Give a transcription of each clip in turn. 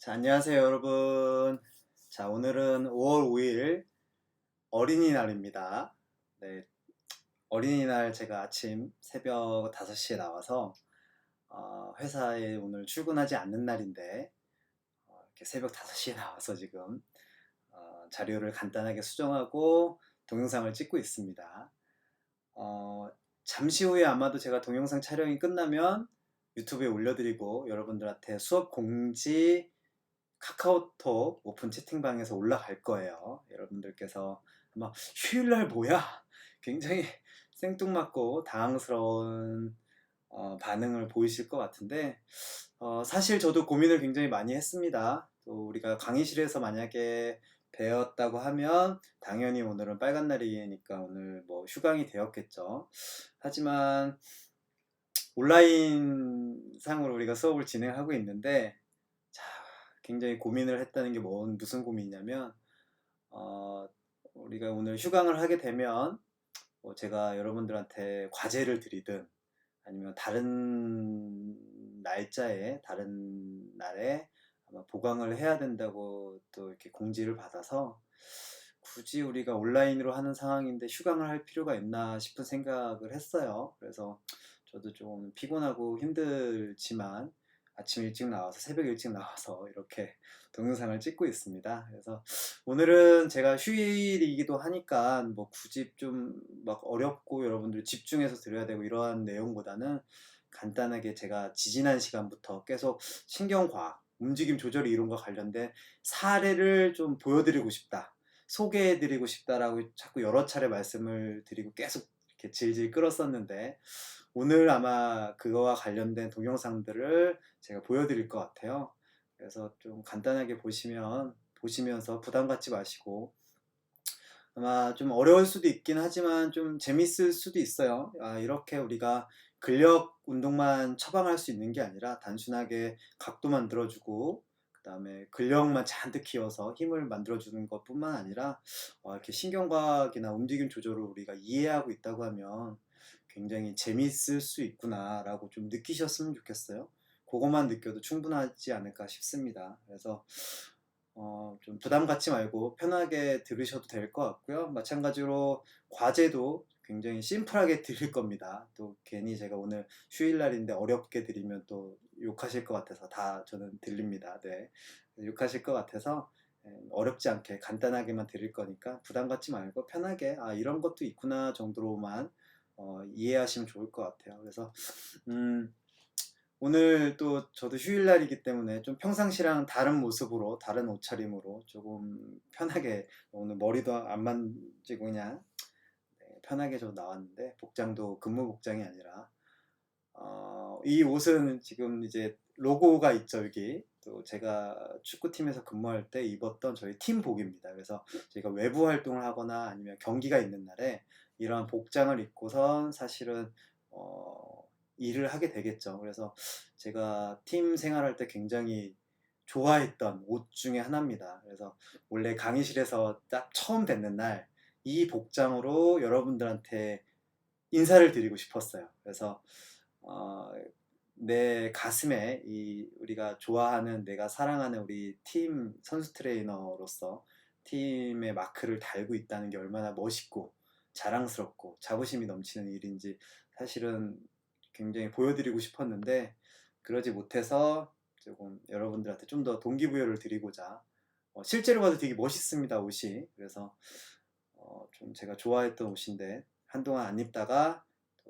자, 안녕하세요, 여러분. 자, 오늘은 5월 5일 어린이날입니다. 네, 어린이날 제가 아침 새벽 5시에 나와서 회사에 오늘 출근하지 않는 날인데 이렇게 새벽 5시에 나와서 지금 자료를 간단하게 수정하고 동영상을 찍고 있습니다. 어, 잠시 후에 아마도 제가 동영상 촬영이 끝나면 유튜브에 올려드리고 여러분들한테 수업 공지 카카오톡 오픈 채팅방에서 올라갈 거예요. 여러분들께서 아마 휴일날 뭐야? 굉장히 생뚱맞고 당황스러운 반응을 보이실 것 같은데 사실 저도 고민을 굉장히 많이 했습니다. 또 우리가 강의실에서 만약에 배웠다고 하면 당연히 오늘은 빨간 날이니까 오늘 뭐 휴강이 되었겠죠. 하지만 온라인 상으로 우리가 수업을 진행하고 있는데 자, 굉장히 고민을 했다는 게 무슨 고민이냐면 어, 우리가 오늘 휴강을 하게 되면 뭐 제가 여러분들한테 과제를 드리든 아니면 다른 날짜에 다른 날에 아마 보강을 해야 된다고 또 이렇게 공지를 받아서 굳이 우리가 온라인으로 하는 상황인데 휴강을 할 필요가 있나 싶은 생각을 했어요. 그래서 저도 좀 피곤하고 힘들지만 아침 일찍 나와서 새벽 일찍 나와서 이렇게 동영상을 찍고 있습니다. 그래서 오늘은 제가 휴일이기도 하니까 뭐 굳이 좀 막 어렵고 여러분들 집중해서 들어야 되고 이러한 내용보다는 간단하게 제가 지지난 시간부터 계속 신경과학, 움직임 조절 이론과 관련된 사례를 좀 보여드리고 싶다, 소개해드리고 싶다라고 자꾸 여러 차례 말씀을 드리고 계속 이렇게 질질 끌었었는데 오늘 아마 그거와 관련된 동영상들을 제가 보여드릴 것 같아요. 그래서 좀 간단하게 보시면서 부담 갖지 마시고 아마 좀 어려울 수도 있긴 하지만 좀 재밌을 수도 있어요. 이렇게 우리가 근력 운동만 처방할 수 있는 게 아니라 단순하게 각도 만들어주고 그 다음에 근력만 잔뜩 키워서 힘을 만들어주는 것뿐만 아니라 이렇게 신경과학이나 움직임 조절을 우리가 이해하고 있다고 하면 굉장히 재밌을 수 있구나라고 좀 느끼셨으면 좋겠어요. 그것만 느껴도 충분하지 않을까 싶습니다. 그래서 좀 부담 갖지 말고 편하게 들으셔도 될 것 같고요. 마찬가지로 과제도 굉장히 심플하게 드릴 겁니다. 또 괜히 제가 오늘 휴일날인데 어렵게 드리면 또 욕하실 것 같아서 다 저는 들립니다. 네. 욕하실 것 같아서 어렵지 않게 간단하게만 드릴 거니까 부담 갖지 말고 편하게 이런 것도 있구나 정도로만 이해하시면 좋을 것 같아요. 그래서 오늘 또 저도 휴일날이기 때문에 좀 평상시랑 다른 모습으로 다른 옷차림으로 조금 편하게 오늘 머리도 안 만지고 그냥 편하게 좀 나왔는데 복장도 근무 복장이 아니라 이 옷은 지금 이제 로고가 있죠. 여기 또 제가 축구팀에서 근무할 때 입었던 저희 팀복입니다. 그래서 저희가 외부 활동을 하거나 아니면 경기가 있는 날에 이러한 복장을 입고선 사실은 일을 하게 되겠죠. 그래서 제가 팀 생활할 때 굉장히 좋아했던 옷 중에 하나입니다. 그래서 원래 강의실에서 딱 처음 뵙는 날 이 복장으로 여러분들한테 인사를 드리고 싶었어요. 그래서 어, 내 가슴에 우리가 좋아하는 내가 사랑하는 우리 팀 선수 트레이너로서 팀의 마크를 달고 있다는 게 얼마나 멋있고 자랑스럽고 자부심이 넘치는 일인지 사실은 굉장히 보여드리고 싶었는데 그러지 못해서 조금 여러분들한테 좀 더 동기부여를 드리고자 실제로 봐도 되게 멋있습니다, 옷이. 그래서 좀 제가 좋아했던 옷인데 한동안 안 입다가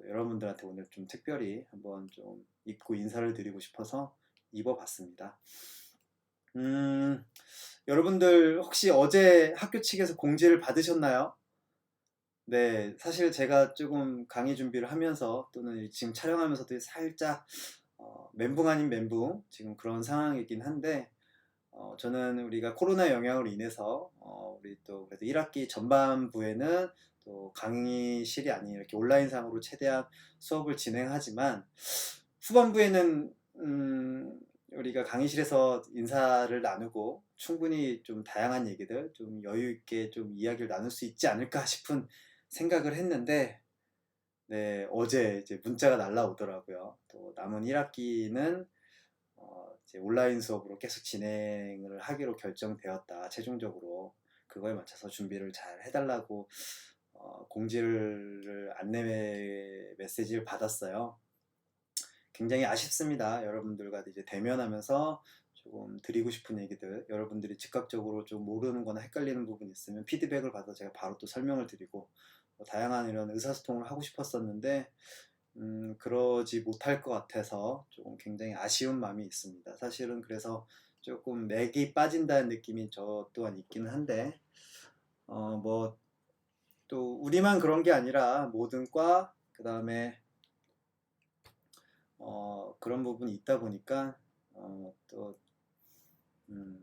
여러분들한테 오늘 좀 특별히 한번 좀 입고 인사를 드리고 싶어서 입어봤습니다. 여러분들 혹시 어제 학교 측에서 공지를 받으셨나요? 네, 사실 제가 조금 강의 준비를 하면서 또는 지금 촬영하면서도 살짝 멘붕 아닌 멘붕 지금 그런 상황이긴 한데 저는 우리가 코로나 영향으로 인해서 우리 또 그래도 1학기 전반부에는 또 강의실이 아닌 이렇게 온라인상으로 최대한 수업을 진행하지만 후반부에는 우리가 강의실에서 인사를 나누고 충분히 좀 다양한 얘기들 좀 여유 있게 좀 이야기를 나눌 수 있지 않을까 싶은 생각을 했는데 네, 어제 이제 문자가 날라오더라고요. 또 남은 1학기는 이제 온라인 수업으로 계속 진행을 하기로 결정되었다. 최종적으로 그거에 맞춰서 준비를 잘 해달라고 공지를 안내 메시지를 받았어요. 굉장히 아쉽습니다. 여러분들과 이제 대면하면서 조금 드리고 싶은 얘기들, 여러분들이 즉각적으로 좀 모르는 거나 헷갈리는 부분이 있으면 피드백을 받아 제가 바로 또 설명을 드리고 다양한 이런 의사소통을 하고 싶었었는데 그러지 못할 것 같아서 조금 굉장히 아쉬운 마음이 있습니다. 사실은 그래서 조금 맥이 빠진다는 느낌이 저 또한 있기는 한데 뭐 또 우리만 그런 게 아니라 모든 과 그 다음에 그런 부분이 있다 보니까 또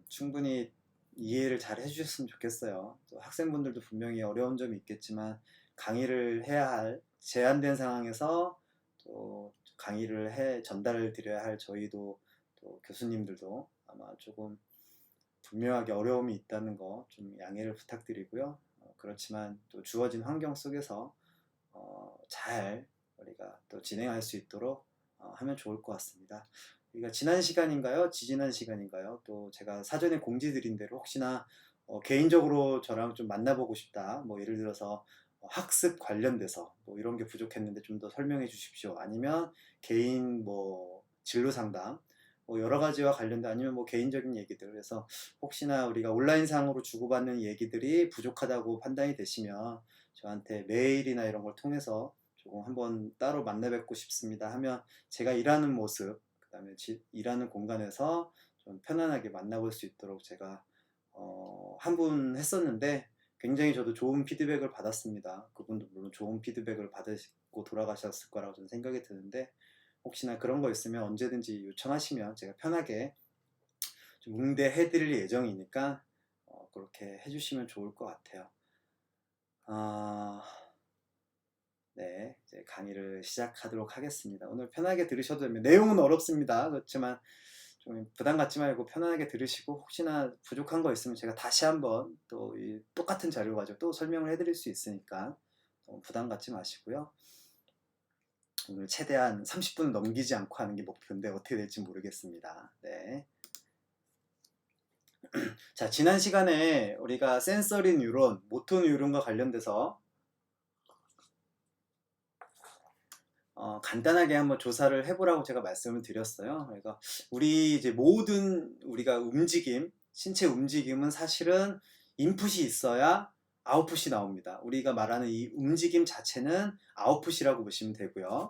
충분히 이해를 잘 해주셨으면 좋겠어요. 또 학생분들도 분명히 어려운 점이 있겠지만 강의를 해야 할 제한된 상황에서 또 강의를 전달을 드려야 할 저희도 또 교수님들도 아마 조금 분명하게 어려움이 있다는 거 좀 양해를 부탁드리고요. 그렇지만 또 주어진 환경 속에서 잘 우리가 또 진행할 수 있도록 하면 좋을 것 같습니다. 우리가 지난 시간인가요? 지지난 시간인가요? 또 제가 사전에 공지 드린 대로 혹시나 개인적으로 저랑 좀 만나보고 싶다. 뭐 예를 들어서 학습 관련돼서 뭐 이런 게 부족했는데 좀 더 설명해 주십시오. 아니면 개인 뭐 진로 상담 뭐 여러 가지와 관련된 아니면 뭐 개인적인 얘기들 그래서 혹시나 우리가 온라인상으로 주고받는 얘기들이 부족하다고 판단이 되시면 저한테 메일이나 이런 걸 통해서 조금 한번 따로 만나 뵙고 싶습니다 하면 제가 일하는 모습 그 다음에 일하는 공간에서 좀 편안하게 만나볼 수 있도록 제가 한 분 했었는데 굉장히 저도 좋은 피드백을 받았습니다. 그분도 물론 좋은 피드백을 받으시고 돌아가셨을 거라고 저는 생각이 드는데 혹시나 그런 거 있으면 언제든지 요청하시면 제가 편하게 좀 응대해드릴 예정이니까 그렇게 해주시면 좋을 것 같아요. 네, 이제 강의를 시작하도록 하겠습니다. 오늘 편하게 들으셔도 됩니다. 내용은 어렵습니다. 그렇지만 좀 부담 갖지 말고 편안하게 들으시고 혹시나 부족한 거 있으면 제가 다시 한번 또 이 똑같은 자료 가지고 또 설명을 해드릴 수 있으니까 부담 갖지 마시고요. 오늘 최대한 30분 넘기지 않고 하는 게 목표인데 어떻게 될지 모르겠습니다. 네. 자, 지난 시간에 우리가 센서리 뉴런, 모토 뉴런과 관련돼서 간단하게 한번 조사를 해보라고 제가 말씀을 드렸어요. 그러니까 우리 이제 모든 우리가 움직임, 신체 움직임은 사실은 인풋이 있어야 아웃풋이 나옵니다. 우리가 말하는 이 움직임 자체는 아웃풋이라고 보시면 되고요.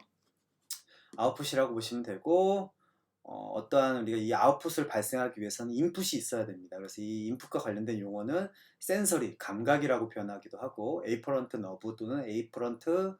아웃풋이라고 보시면 되고 어떠한 우리가 이 아웃풋을 발생하기 위해서는 인풋이 있어야 됩니다. 그래서 이 인풋과 관련된 용어는 센서리, 감각이라고 표현하기도 하고 에이퍼런트 너브 또는 에이퍼런트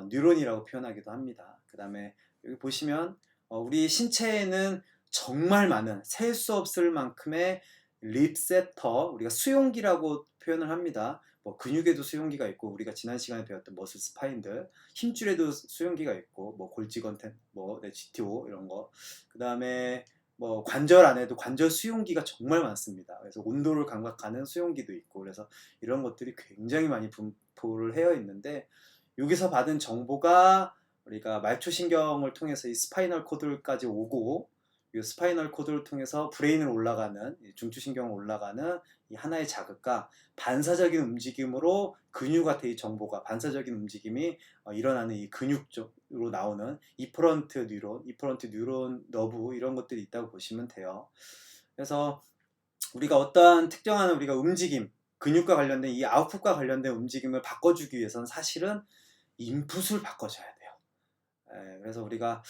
뉴런이라고 표현하기도 합니다. 그 다음에 여기 보시면 우리 신체에는 정말 많은 셀 수 없을 만큼의 립셉터, 우리가 수용기라고 표현을 합니다. 뭐 근육에도 수용기가 있고 우리가 지난 시간에 배웠던 머슬 스파인들, 힘줄에도 수용기가 있고 뭐 골지건텐, 뭐 GTO 이런 거. 그 다음에 뭐 관절 안에도 관절 수용기가 정말 많습니다. 그래서 온도를 감각하는 수용기도 있고 그래서 이런 것들이 굉장히 많이 분포를 해어 있는데 여기서 받은 정보가 우리가 말초신경을 통해서 이 스파이널 코드까지 오고 이 스파이널 코드를 통해서 브레인을 올라가는 중추신경을 올라가는 이 하나의 자극과 반사적인 움직임으로 근육한테 이 정보가 반사적인 움직임이 일어나는 이 근육 쪽으로 나오는 이퍼런트 뉴런 너브 이런 것들이 있다고 보시면 돼요. 그래서 우리가 어떠한 특정한 우리가 움직임 근육과 관련된 이 아웃풋과 관련된 움직임을 바꿔주기 위해서는 사실은 인풋을 바꿔줘야 돼요. 그래서 우리가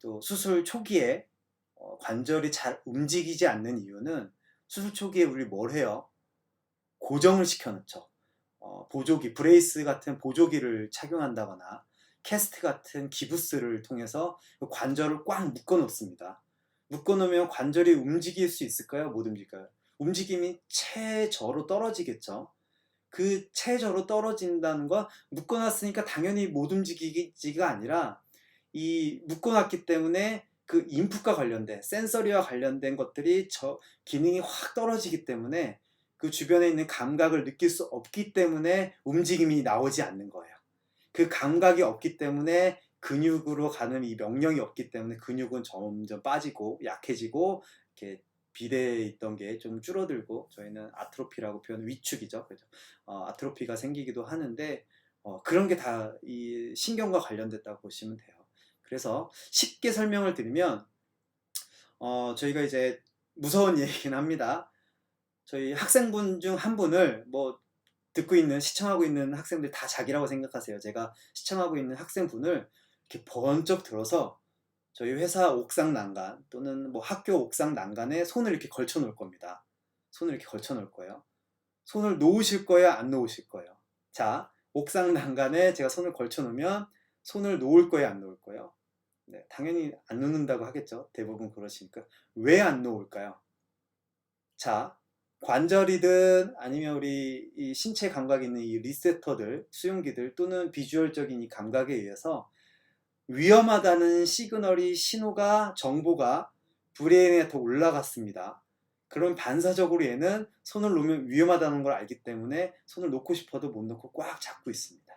또 수술 초기에 관절이 잘 움직이지 않는 이유는 수술 초기에 우리 뭘 해요? 고정을 시켜놓죠. 보조기, 브레이스 같은 보조기를 착용한다거나 캐스트 같은 기부스를 통해서 관절을 꽉 묶어놓습니다. 묶어놓으면 관절이 움직일 수 있을까요? 못 움직여요. 움직임이 최저로 떨어지겠죠. 그 최저로 떨어진다는 건 묶어놨으니까 당연히 못 움직이지가 아니라 이 묶어놨기 때문에 그 인풋과 관련된 센서리와 관련된 것들이 기능이 확 떨어지기 때문에 그 주변에 있는 감각을 느낄 수 없기 때문에 움직임이 나오지 않는 거예요. 그 감각이 없기 때문에 근육으로 가는 이 명령이 없기 때문에 근육은 점점 빠지고 약해지고 이렇게 비대해 있던 게 좀 줄어들고 저희는 아트로피라고 표현 위축이죠. 그죠? 아트로피가 생기기도 하는데 그런 게 다 이 신경과 관련됐다고 보시면 돼요. 그래서 쉽게 설명을 드리면 저희가 이제 무서운 얘기긴 합니다. 저희 학생분 중 한 분을 뭐 듣고 있는 시청하고 있는 학생들 다 자기라고 생각하세요. 제가 시청하고 있는 학생분을 이렇게 번쩍 들어서 저희 회사 옥상 난간 또는 뭐 학교 옥상 난간에 손을 이렇게 걸쳐 놓을 겁니다. 손을 이렇게 걸쳐 놓을 거예요. 손을 놓으실 거예요? 안 놓으실 거예요? 자, 옥상 난간에 제가 손을 걸쳐 놓으면 손을 놓을 거예요? 안 놓을 거예요? 네, 당연히 안 놓는다고 하겠죠. 대부분 그러시니까. 왜 안 놓을까요? 자, 관절이든 아니면 우리 이 신체 감각이 있는 이 리세터들, 수용기들 또는 비주얼적인 이 감각에 의해서 위험하다는 시그널이 신호가 정보가 브레인에 더 올라갔습니다. 그럼 반사적으로 얘는 손을 놓으면 위험하다는 걸 알기 때문에 손을 놓고 싶어도 못 놓고 꽉 잡고 있습니다.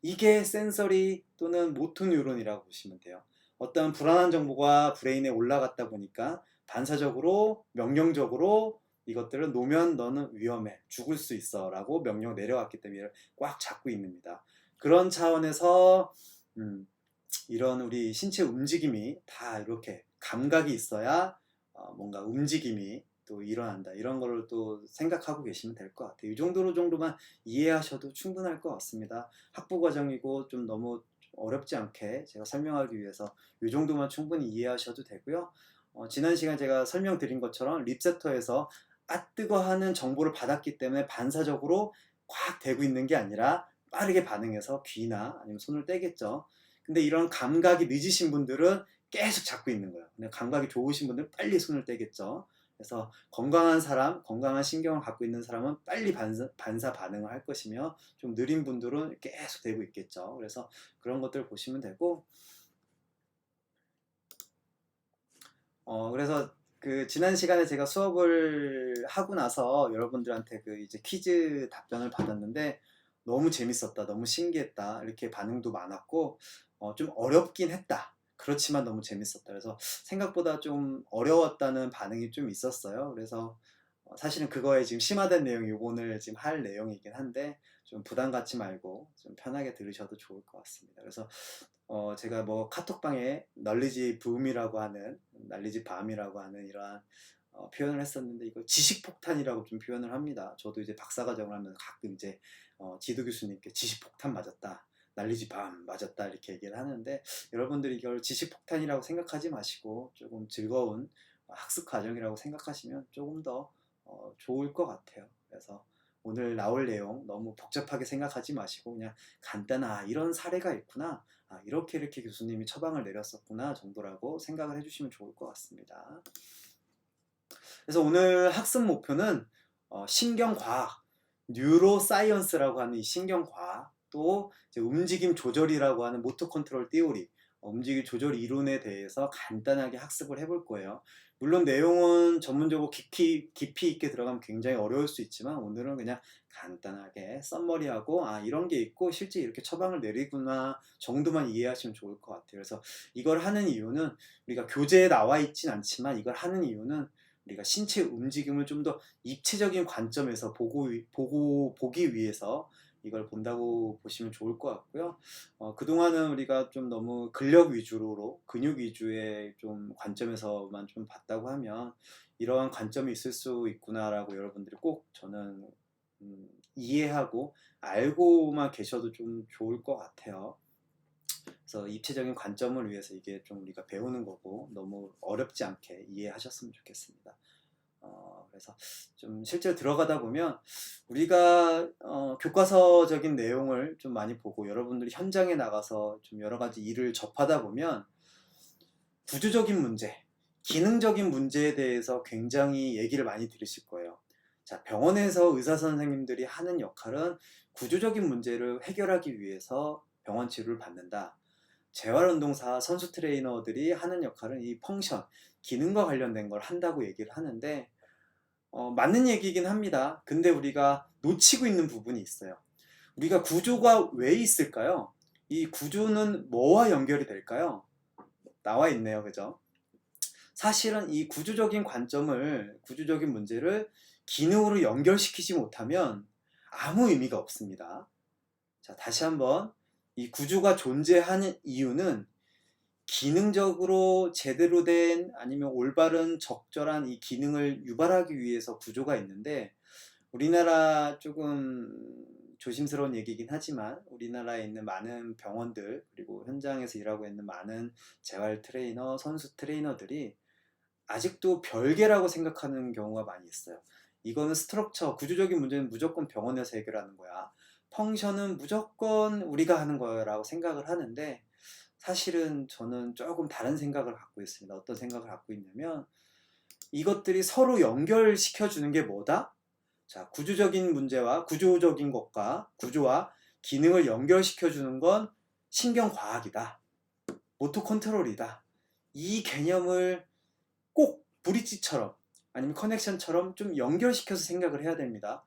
이게 센서리 또는 모토 뉴런이라고 보시면 돼요. 어떤 불안한 정보가 브레인에 올라갔다 보니까 반사적으로 명령적으로 이것들을 놓으면 너는 위험해 죽을 수 있어 라고 명령 내려왔기 때문에 꽉 잡고 있습니다. 그런 차원에서 이런 우리 신체 움직임이 다 이렇게 감각이 있어야 뭔가 움직임이 또 일어난다 이런 거를 또 생각하고 계시면 될 것 같아요. 이 정도만 이해하셔도 충분할 것 같습니다. 학부 과정이고 좀 너무 어렵지 않게 제가 설명하기 위해서 이 정도만 충분히 이해하셔도 되고요. 지난 시간 제가 설명드린 것처럼 립세터에서 아 뜨거 하는 정보를 받았기 때문에 반사적으로 꽉 대고 있는 게 아니라 빠르게 반응해서 귀나 아니면 손을 떼겠죠. 근데 이런 감각이 늦으신 분들은 계속 잡고 있는 거예요. 근데 감각이 좋으신 분들은 빨리 손을 떼겠죠. 그래서 건강한 사람, 건강한 신경을 갖고 있는 사람은 빨리 반사 반응을 할 것이며 좀 느린 분들은 계속 되고 있겠죠. 그래서 그런 것들 보시면 되고 그래서 그 지난 시간에 제가 수업을 하고 나서 여러분들한테 그 이제 퀴즈 답변을 받았는데 너무 재밌었다, 너무 신기했다 이렇게 반응도 많았고 좀 어렵긴 했다. 그렇지만 너무 재밌었다. 그래서 생각보다 좀 어려웠다는 반응이 좀 있었어요. 그래서 사실은 그거에 지금 심화된 내용이 오늘 지금 할 내용이긴 한데 좀 부담 갖지 말고 좀 편하게 들으셔도 좋을 것 같습니다. 그래서 제가 뭐 카톡방에 널리지 붐이라고 하는 널리지 밤이라고 하는 이러한 표현을 했었는데 이걸 지식폭탄이라고 좀 표현을 합니다. 저도 이제 박사과정을 하면서 가끔 이제 지도 교수님께 지식폭탄 맞았다. 날리지 밤 맞았다 이렇게 얘기를 하는데 여러분들이 이걸 지식폭탄이라고 생각하지 마시고 조금 즐거운 학습 과정이라고 생각하시면 조금 더 좋을 것 같아요. 그래서 오늘 나올 내용 너무 복잡하게 생각하지 마시고 그냥 간단한 이런 사례가 있구나 이렇게 교수님이 처방을 내렸었구나 정도라고 생각을 해주시면 좋을 것 같습니다. 그래서 오늘 학습 목표는 신경과학, 뉴로사이언스라고 하는 이 신경과학 또 이제 움직임 조절이라고 하는 모터 컨트롤 띠오리 움직임 조절 이론에 대해서 간단하게 학습을 해볼 거예요. 물론 내용은 전문적으로 깊이 있게 들어가면 굉장히 어려울 수 있지만 오늘은 그냥 간단하게 썸머리하고 이런 게 있고 실제 이렇게 처방을 내리구나 정도만 이해하시면 좋을 것 같아요. 그래서 이걸 하는 이유는 우리가 교재에 나와 있진 않지만 이걸 하는 이유는 우리가 신체 움직임을 좀 더 입체적인 관점에서 보기 위해서 이걸 본다고 보시면 좋을 것 같고요. 그동안은 우리가 좀 너무 근력 위주로 근육 위주의 좀 관점에서만 좀 봤다고 하면 이러한 관점이 있을 수 있구나라고 여러분들이 꼭 저는 이해하고 알고만 계셔도 좀 좋을 것 같아요. 그래서 입체적인 관점을 위해서 이게 좀 우리가 배우는 거고 너무 어렵지 않게 이해하셨으면 좋겠습니다. 그래서 좀 실제로 들어가다 보면 우리가 교과서적인 내용을 좀 많이 보고 여러분들이 현장에 나가서 좀 여러 가지 일을 접하다 보면 구조적인 문제, 기능적인 문제에 대해서 굉장히 얘기를 많이 들으실 거예요. 자, 병원에서 의사 선생님들이 하는 역할은 구조적인 문제를 해결하기 위해서 병원 치료를 받는다. 재활운동사 선수 트레이너들이 하는 역할은 이 펑션, 기능과 관련된 걸 한다고 얘기를 하는데 맞는 얘기긴 합니다. 근데 우리가 놓치고 있는 부분이 있어요. 우리가 구조가 왜 있을까요? 이 구조는 뭐와 연결이 될까요? 나와 있네요. 그죠? 사실은 이 구조적인 문제를 기능으로 연결시키지 못하면 아무 의미가 없습니다. 자, 다시 한번 이 구조가 존재하는 이유는 기능적으로 제대로 된 아니면 올바른 적절한 이 기능을 유발하기 위해서 구조가 있는데, 우리나라 조금 조심스러운 얘기긴 하지만 우리나라에 있는 많은 병원들 그리고 현장에서 일하고 있는 많은 재활 트레이너, 선수 트레이너들이 아직도 별개라고 생각하는 경우가 많이 있어요. 이거는 스트럭처, 구조적인 문제는 무조건 병원에서 해결하는 거야. 펑션은 무조건 우리가 하는 거라고 생각을 하는데, 사실은 저는 조금 다른 생각을 갖고 있습니다. 어떤 생각을 갖고 있냐면, 이것들이 서로 연결시켜 주는 게 뭐다? 자, 구조적인 문제와 구조적인 것과 구조와 기능을 연결시켜 주는 건 신경과학이다. 모토 컨트롤이다. 이 개념을 꼭 브릿지처럼 아니면 커넥션처럼 좀 연결시켜서 생각을 해야 됩니다.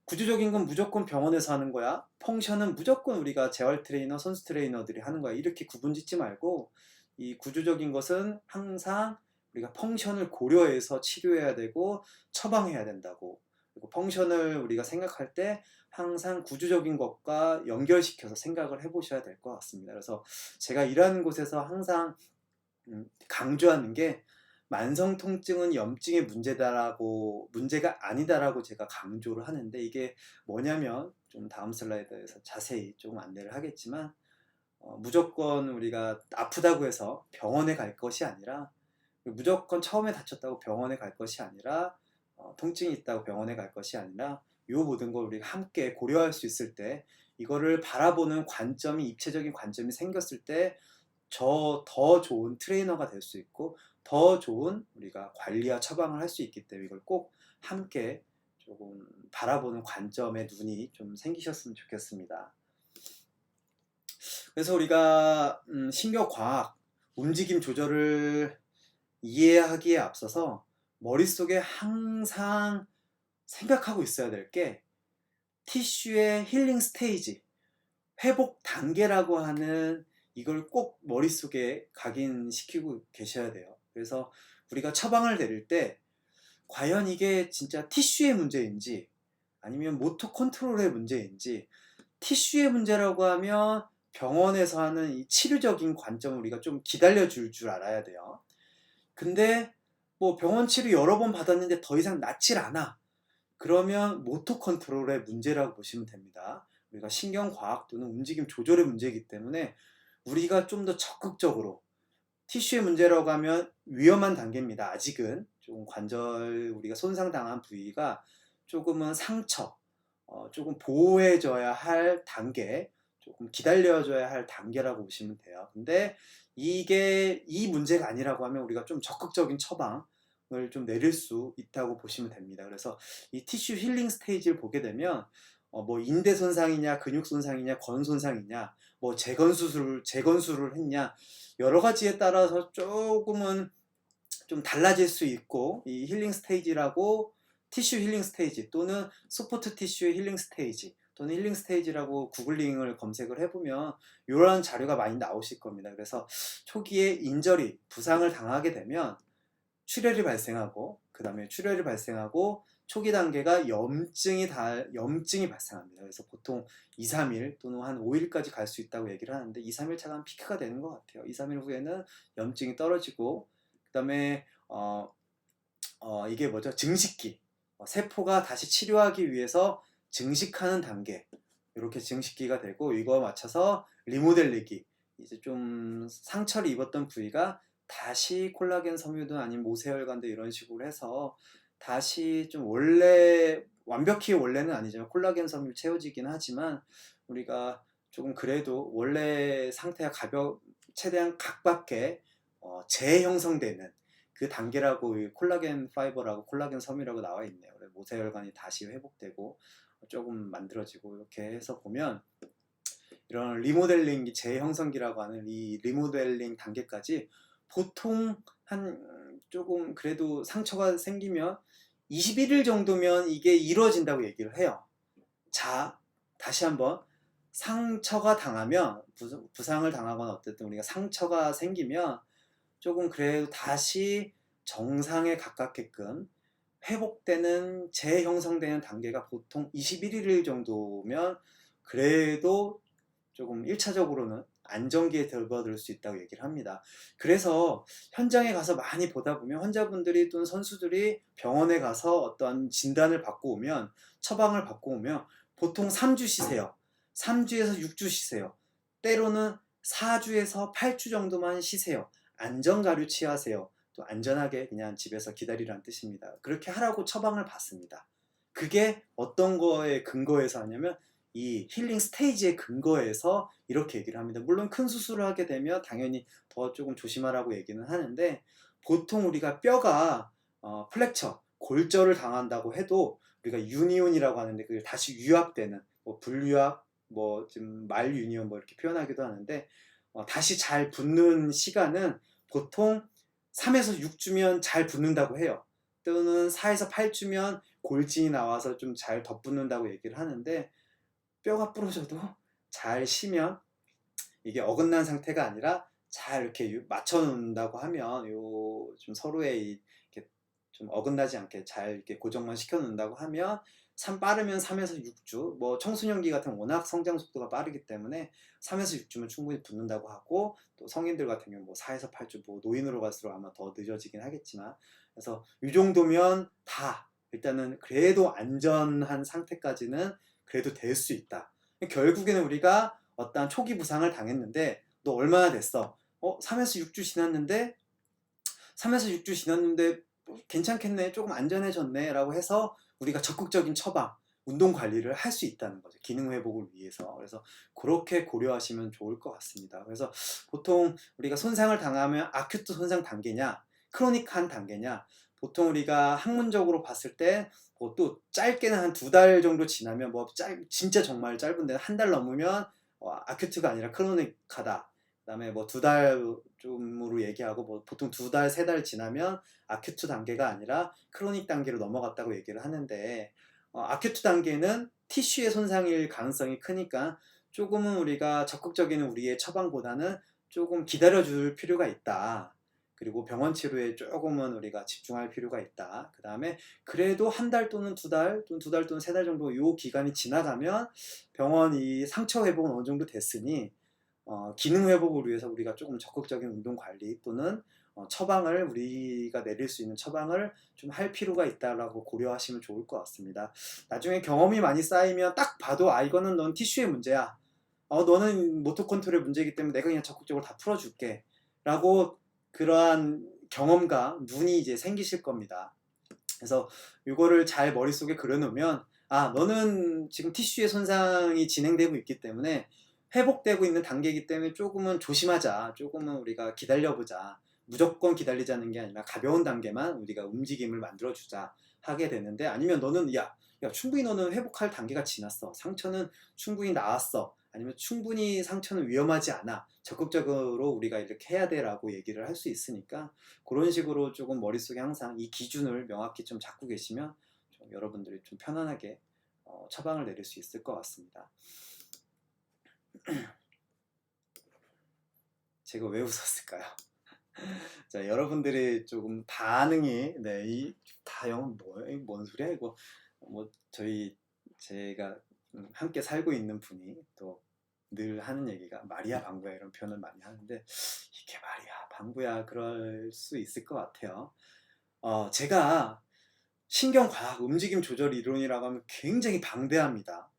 구조적인 건 무조건 병원에서 하는 거야. 펑션은 무조건 우리가 재활 트레이너, 선수 트레이너들이 하는 거야. 이렇게 구분 짓지 말고, 이 구조적인 것은 항상 우리가 펑션을 고려해서 치료해야 되고 처방해야 된다고. 그리고 펑션을 우리가 생각할 때 항상 구조적인 것과 연결시켜서 생각을 해보셔야 될 것 같습니다. 그래서 제가 일하는 곳에서 항상 강조하는 게, 만성 통증은 염증의 문제가 아니다라고 제가 강조를 하는데, 이게 뭐냐면 좀 다음 슬라이드에서 자세히 좀 안내를 하겠지만, 무조건 우리가 아프다고 해서 병원에 갈 것이 아니라, 무조건 처음에 다쳤다고 병원에 갈 것이 아니라, 통증이 있다고 병원에 갈 것이 아니라, 이 모든 걸 우리가 함께 고려할 수 있을 때, 이거를 바라보는 관점이, 입체적인 관점이 생겼을 때 더 좋은 트레이너가 될 수 있고 더 좋은 우리가 관리와 처방을 할 수 있기 때문에, 이걸 꼭 함께 조금 바라보는 관점의 눈이 좀 생기셨으면 좋겠습니다. 그래서 우리가 신경과학, 움직임 조절을 이해하기에 앞서서 머릿속에 항상 생각하고 있어야 될 게, 티슈의 힐링 스테이지, 회복 단계라고 하는 이걸 꼭 머릿속에 각인시키고 계셔야 돼요. 그래서 우리가 처방을 내릴 때 과연 이게 진짜 티슈의 문제인지 아니면 모토 컨트롤의 문제인지, 티슈의 문제라고 하면 병원에서 하는 이 치료적인 관점을 우리가 좀 기다려줄 줄 알아야 돼요. 근데 뭐 병원 치료 여러 번 받았는데 더 이상 낫질 않아. 그러면 모토 컨트롤의 문제라고 보시면 됩니다. 우리가 신경과학 또는 움직임 조절의 문제이기 때문에 우리가 좀 더 적극적으로, 티슈의 문제라고 하면 위험한 단계입니다. 아직은 조금 관절, 우리가 손상당한 부위가 조금은 상처, 조금 보호해줘야 할 단계, 조금 기다려줘야 할 단계라고 보시면 돼요. 근데 이게 이 문제가 아니라고 하면 우리가 좀 적극적인 처방을 좀 내릴 수 있다고 보시면 됩니다. 그래서 이 티슈 힐링 스테이지를 보게 되면 뭐 인대 손상이냐, 근육 손상이냐, 건 손상이냐, 뭐 재건수를 했냐, 여러 가지에 따라서 조금은 좀 달라질 수 있고, 이 힐링 스테이지라고, 티슈 힐링 스테이지 또는 소프트 티슈의 힐링 스테이지 또는 힐링 스테이지라고 구글링을 검색을 해보면 이런 자료가 많이 나오실 겁니다. 그래서 초기에 인저리, 부상을 당하게 되면 출혈이 발생하고, 그 다음에 출혈이 발생하고 초기 단계가 염증이 발생합니다. 그래서 보통 2, 3일 또는 한 5일까지 갈 수 있다고 얘기를 하는데, 2, 3일 차가 피크가 되는 것 같아요. 2, 3일 후에는 염증이 떨어지고, 그 다음에 이게 뭐죠? 증식기. 세포가 다시 치료하기 위해서 증식하는 단계. 이렇게 증식기가 되고, 이거에 맞춰서 리모델링기. 이제 좀 상처를 입었던 부위가 다시 콜라겐 섬유든 아니면 모세혈관도 이런 식으로 해서 다시 좀 완벽히 원래는 아니지만 콜라겐 섬유 채워지긴 하지만, 우리가 조금 그래도 원래 상태가 최대한 각밖에 재형성되는 그 단계라고, 콜라겐 파이버라고 콜라겐 섬유라고 나와 있네요. 모세혈관이 다시 회복되고 조금 만들어지고, 이렇게 해서 보면 이런 리모델링, 재형성기라고 하는 이 리모델링 단계까지 보통 한 조금 그래도 상처가 생기면 21일 정도면 이게 이루어진다고 얘기를 해요. 자, 다시 한번 상처가 당하면 부상을 당하거나 어쨌든 우리가 상처가 생기면 조금 그래도 다시 정상에 가깝게끔 회복되는 재형성되는 단계가 보통 21일 정도면 그래도 조금 1차적으로는 안정기에 접어들 수 있다고 얘기를 합니다. 그래서 현장에 가서 많이 보다 보면 환자분들이 또는 선수들이 병원에 가서 어떤 진단을 받고 오면 처방을 받고 오면 보통 3주 쉬세요. 3주에서 6주 쉬세요. 때로는 4주에서 8주 정도만 쉬세요. 안전가류 취하세요. 또 안전하게 그냥 집에서 기다리라는 뜻입니다. 그렇게 하라고 처방을 받습니다. 그게 어떤 거에 근거해서 하냐면 이 힐링 스테이지에 근거해서 이렇게 얘기를 합니다. 물론 큰 수술을 하게 되면 당연히 더 조금 조심하라고 얘기는 하는데 보통 우리가 뼈가 플렉처, 골절을 당한다고 해도 우리가 유니온이라고 하는데 그게 다시 유합되는 뭐 불유합, 뭐 지금 말유니온 뭐 이렇게 표현하기도 하는데 다시 잘 붙는 시간은 보통 3에서 6주면 잘 붙는다고 해요. 또는 4에서 8주면 골진이 나와서 좀 잘 덧붙는다고 얘기를 하는데 뼈가 부러져도 잘 쉬면 이게 어긋난 상태가 아니라 잘 이렇게 맞춰 놓는다고 하면 요 좀 서로의 이렇게 좀 어긋나지 않게 잘 이렇게 고정만 시켜 놓는다고 하면 빠르면 3에서 6주 뭐 청소년기 같은 워낙 성장 속도가 빠르기 때문에 3에서 6주면 충분히 붙는다고 하고 또 성인들 같은 경우 뭐 4에서 8주 뭐 노인으로 갈수록 아마 더 늦어지긴 하겠지만 그래서 이 정도면 다 일단은 그래도 안전한 상태까지는 그래도 될 수 있다. 결국에는 우리가 어떤 초기 부상을 당했는데 너 얼마나 됐어? 3에서 6주 지났는데 3에서 6주 지났는데 괜찮겠네, 조금 안전해졌네 라고 해서 우리가 적극적인 처방, 운동 관리를 할 수 있다는 거죠. 기능 회복을 위해서. 그래서 그렇게 고려하시면 좋을 것 같습니다. 그래서 보통 우리가 손상을 당하면 아큐트 손상 단계냐 크로닉한 단계냐 보통 우리가 학문적으로 봤을 때 뭐 또 짧게는 한 2달 정도 지나면 뭐 진짜 정말 짧은데 한 달 넘으면 아큐트가 아니라 크로닉하다. 그다음에 뭐 2달쯤으로 얘기하고 뭐 보통 2달, 3달 지나면 아큐트 단계가 아니라 크로닉 단계로 넘어갔다고 얘기를 하는데 아큐트 단계는 티슈의 손상일 가능성이 크니까 조금은 우리가 적극적인 우리의 처방보다는 조금 기다려줄 필요가 있다. 그리고 병원 치료에 조금은 우리가 집중할 필요가 있다. 그 다음에 그래도 한 달 또는 2달 또는 2달 또는 3달 정도 요 기간이 지나가면 병원이 상처 회복은 어느 정도 됐으니 기능 회복을 위해서 우리가 조금 적극적인 운동 관리 또는 처방을 우리가 내릴 수 있는 처방을 좀 할 필요가 있다라고 고려하시면 좋을 것 같습니다. 나중에 경험이 많이 쌓이면 딱 봐도 이거는 넌 티슈의 문제야. 너는 모터 컨트롤의 문제이기 때문에 내가 그냥 적극적으로 다 풀어줄게. 라고 그러한 경험과 눈이 이제 생기실 겁니다. 그래서 이거를 잘 머릿속에 그려놓으면 너는 지금 티슈의 손상이 진행되고 있기 때문에 회복되고 있는 단계이기 때문에 조금은 조심하자. 조금은 우리가 기다려보자. 무조건 기다리자는 게 아니라 가벼운 단계만 우리가 움직임을 만들어주자 하게 되는데 아니면 너는 야 충분히 너는 회복할 단계가 지났어. 상처는 충분히 나았어. 아니면 충분히 상처는 위험하지 않아. 적극적으로 우리가 이렇게 해야 돼라고 얘기를 할 수 있으니까 그런 식으로 조금 머릿속에 항상 이 기준을 명확히 좀 잡고 계시면 좀 여러분들이 좀 편안하게 처방을 내릴 수 있을 것 같습니다. 제가 왜 웃었을까요? 자, 여러분들이 조금 반응이 이 다영 뭐야? 뭔 소리야 이거? 뭐 제가 함께 살고 있는 분이 또 늘 하는 얘기가 마리아 방구야 이런 표현을 많이 하는데 이게 마리아 방구야 그럴 수 있을 것 같아요. 제가 신경과학 움직임 조절 이론이라고 하면 굉장히 방대합니다.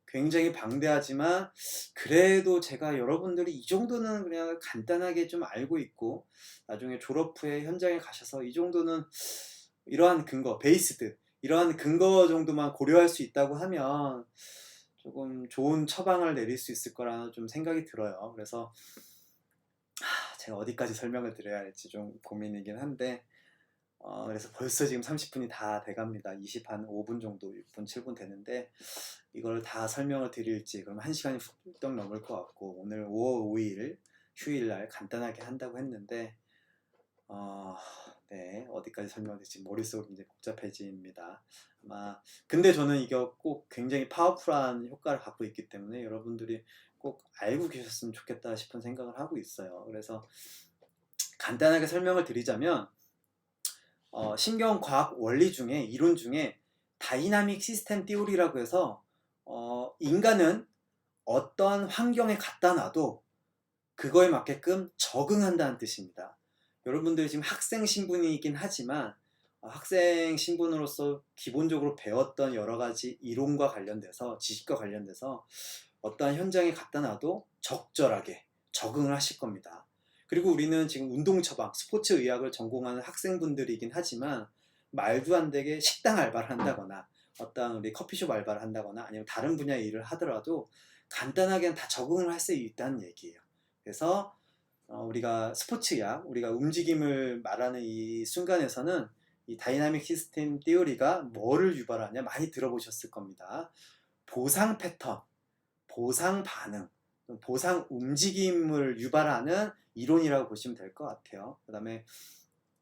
굉장히 방대하지만 그래도 제가 여러분들이 이 정도는 그냥 간단하게 좀 알고 있고 나중에 졸업 후에 현장에 가셔서 이 정도는 이러한 근거, 베이스드 이러한 근거 정도만 고려할 수 있다고 하면 조금 좋은 처방을 내릴 수 있을 거라는 좀 생각이 들어요. 그래서 제가 어디까지 설명을 드려야 할지 좀 고민이긴 한데 그래서 벌써 지금 30분이 다 돼갑니다. 한 5분 정도, 6분, 7분 되는데 이걸 다 설명을 드릴지 그럼 1시간이 훌쩍 넘을 것 같고 오늘 5월 5일 휴일날 간단하게 한다고 했는데 네, 어디까지 설명될지 머릿속이 이제 복잡해집니다. 아마 근데 저는 이거 꼭 굉장히 파워풀한 효과를 갖고 있기 때문에 여러분들이 꼭 알고 계셨으면 좋겠다 싶은 생각을 하고 있어요. 그래서 간단하게 설명을 드리자면 신경과학 원리 중에 이론 중에 다이나믹 시스템 띠오리라고 해서 인간은 어떤 환경에 갖다 놔도 그거에 맞게끔 적응한다는 뜻입니다. 여러분들이 지금 학생 신분이긴 하지만 학생 신분으로서 기본적으로 배웠던 여러 가지 이론과 관련돼서 지식과 관련돼서 어떠한 현장에 갖다 놔도 적절하게 적응을 하실 겁니다. 그리고 우리는 지금 운동 처방, 스포츠 의학을 전공하는 학생분들이긴 하지만 말도 안 되게 식당 알바를 한다거나 어떤 우리 커피숍 알바를 한다거나 아니면 다른 분야의 일을 하더라도 간단하게는 다 적응을 할 수 있다는 얘기예요. 그래서 우리가 스포츠약, 우리가 움직임을 말하는 이 순간에서는 이 다이나믹 시스템 티오리가 뭐를 유발하냐 많이 들어보셨을 겁니다. 보상 패턴, 보상 반응, 보상 움직임을 유발하는 이론이라고 보시면 될 것 같아요. 그 다음에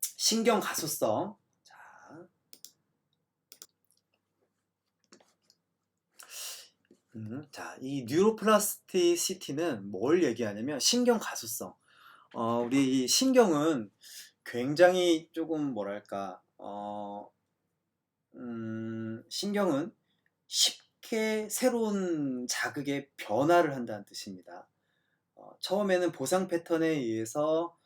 신경 가소성. 자, 이 뉴로플라스티시티는 뭘 얘기하냐면 신경 가소성. 우리 신경은 굉장히 조금 뭐랄까, 신경은 쉽게 새로운 자극에 변화를 한다는 뜻입니다. 처음에는 보상 패턴에 의해서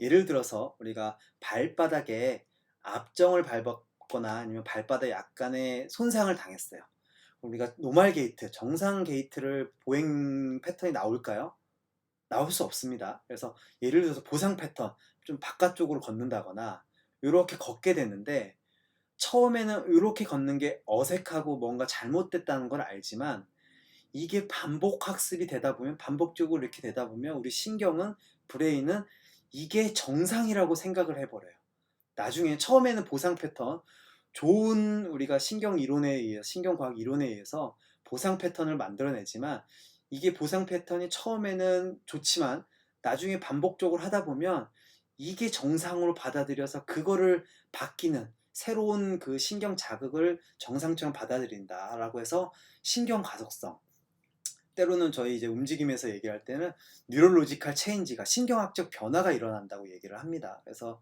예를 들어서 우리가 발바닥에 압정을 밟았거나 아니면 발바닥에 약간의 손상을 당했어요. 우리가 노멀 게이트, 정상 게이트를 보행 패턴이 나올까요? 나올 수 없습니다. 그래서 예를 들어서 보상 패턴, 좀 바깥쪽으로 걷는다거나 이렇게 걷게 되는데 처음에는 이렇게 걷는 게 어색하고 뭔가 잘못됐다는 걸 알지만 이게 반복 학습이 되다 보면 반복적으로 이렇게 되다 보면 우리 신경은 브레인은 이게 정상이라고 생각을 해버려요. 나중에 처음에는 보상 패턴 좋은 우리가 신경 이론에 의해 신경과학 이론에 의해서 보상 패턴을 만들어내지만 이게 보상 패턴이 처음에는 좋지만 나중에 반복적으로 하다 보면 이게 정상으로 받아들여서 그거를 바뀌는 새로운 그 신경 자극을 정상처럼 받아들인다라고 해서 신경 가속성, 때로는 저희 이제 움직임에서 얘기할 때는 뉴럴로지컬 체인지가 신경학적 변화가 일어난다고 얘기를 합니다. 그래서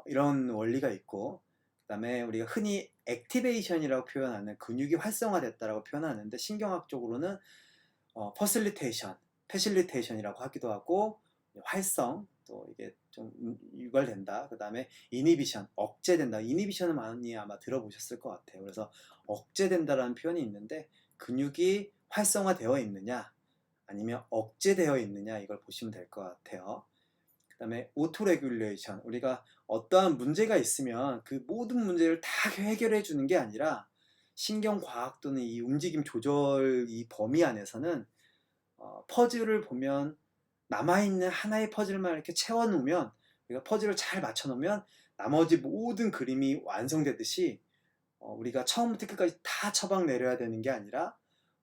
이런 원리가 있고 그다음에 우리가 흔히 액티베이션이라고 표현하는 근육이 활성화됐다라고 표현하는데 신경학적으로는 퍼실리테이션, 패실리테이션이라고 하기도 하고 활성 또 이게 좀 유발된다. 그다음에 이니비션, 억제된다. 이니비션은 많이 아마 들어보셨을 것 같아요. 그래서 억제된다라는 표현이 있는데 근육이 활성화되어 있느냐 아니면 억제되어 있느냐 이걸 보시면 될 것 같아요. 그 다음에 오토레귤레이션, 우리가 어떠한 문제가 있으면 그 모든 문제를 다 해결해 주는 게 아니라 신경과학 또는 이 움직임 조절 이 범위 안에서는 퍼즐을 보면 남아있는 하나의 퍼즐만 이렇게 채워놓으면 우리가 퍼즐을 잘 맞춰놓으면 나머지 모든 그림이 완성되듯이 우리가 처음부터 끝까지 다 처박 내려야 되는 게 아니라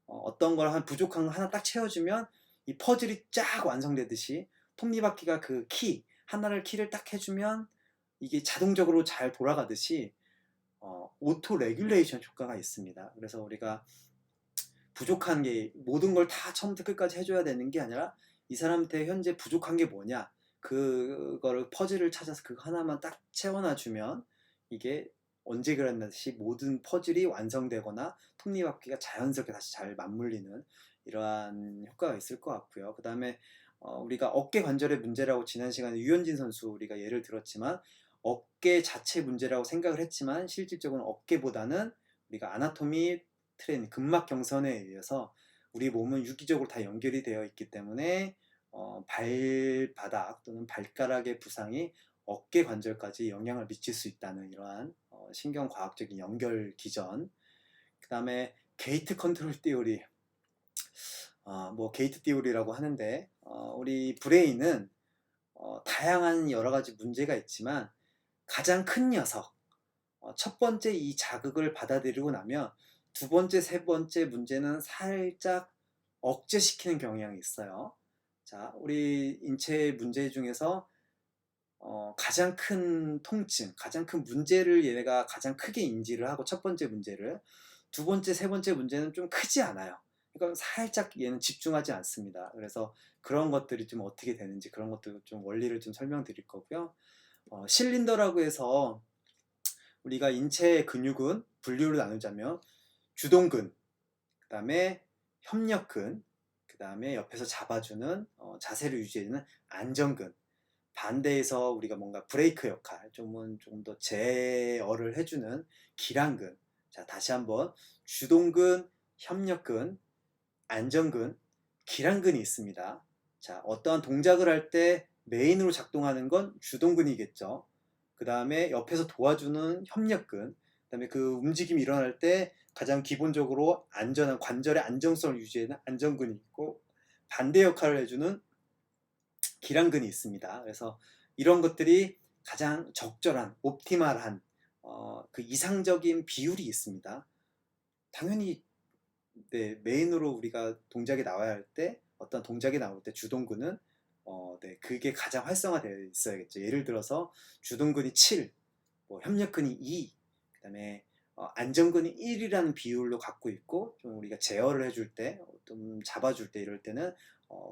어떤 걸 한 부족한 거 하나 딱 채워주면 이 퍼즐이 쫙 완성되듯이 톱니바퀴가 그 키 하나를 키를 딱 해주면 이게 자동적으로 잘 돌아가듯이 오토 레귤레이션 효과가 있습니다. 그래서 우리가 부족한 게 모든 걸 다 처음부터 끝까지 해줘야 되는 게 아니라 이 사람한테 현재 부족한 게 뭐냐 그거를 퍼즐을 찾아서 그거 하나만 딱 채워놔주면 이게 언제 그랬듯이 모든 퍼즐이 완성되거나 톱니바퀴가 자연스럽게 다시 잘 맞물리는 이러한 효과가 있을 것 같고요. 그 다음에 우리가 어깨 관절의 문제라고 지난 시간에 유현진 선수 우리가 예를 들었지만 어깨 자체 문제라고 생각을 했지만 실질적으로 어깨보다는 우리가 아나토미 트렌, 근막 경선에 의해서 우리 몸은 유기적으로 다 연결이 되어 있기 때문에 발바닥 또는 발가락의 부상이 어깨 관절까지 영향을 미칠 수 있다는 이러한 신경과학적인 연결 기전. 그 다음에 게이트 컨트롤 띠오리, 뭐 게이트 띠오리라고 하는데 우리 브레인은 다양한 여러 가지 문제가 있지만 가장 큰 녀석, 첫 번째 이 자극을 받아들이고 나면 두 번째, 세 번째 문제는 살짝 억제시키는 경향이 있어요. 자, 우리 인체의 문제 중에서 가장 큰 통증, 가장 큰 문제를 얘네가 가장 크게 인지를 하고 첫 번째 문제를 두 번째, 세 번째 문제는 좀 크지 않아요. 그러니까 살짝 얘는 집중하지 않습니다. 그래서 그런 것들이 좀 어떻게 되는지 그런 것도 좀 원리를 좀 설명드릴 거고요. 실린더라고 해서 우리가 인체의 근육은 분류를 나누자면 주동근, 그 다음에 협력근, 그 다음에 옆에서 잡아주는 자세를 유지해주는 안정근, 반대에서 우리가 뭔가 브레이크 역할, 좀 더 제어를 해주는 기랑근. 자, 다시 한번 주동근, 협력근, 안정근, 기랑근이 있습니다. 자, 어떠한 동작을 할 때 메인으로 작동하는 건 주동근이겠죠. 그 다음에 옆에서 도와주는 협력근, 그 다음에 그 움직임이 일어날 때 가장 기본적으로 안전한 관절의 안정성을 유지하는 안정근이 있고, 반대 역할을 해주는 기랑근이 있습니다. 그래서 이런 것들이 가장 적절한, 옵티멀한 그 이상적인 비율이 있습니다. 당연히 네, 메인으로 우리가 동작이 나와야 할 때, 어떤 동작이 나올 때 주동근은 네, 그게 가장 활성화되어 있어야겠죠. 예를 들어서 주동근이 7, 뭐 협력근이 2, 그다음에 안정근이 1이라는 비율로 갖고 있고, 좀 우리가 제어를 해줄 때, 좀 잡아줄 때 이럴 때는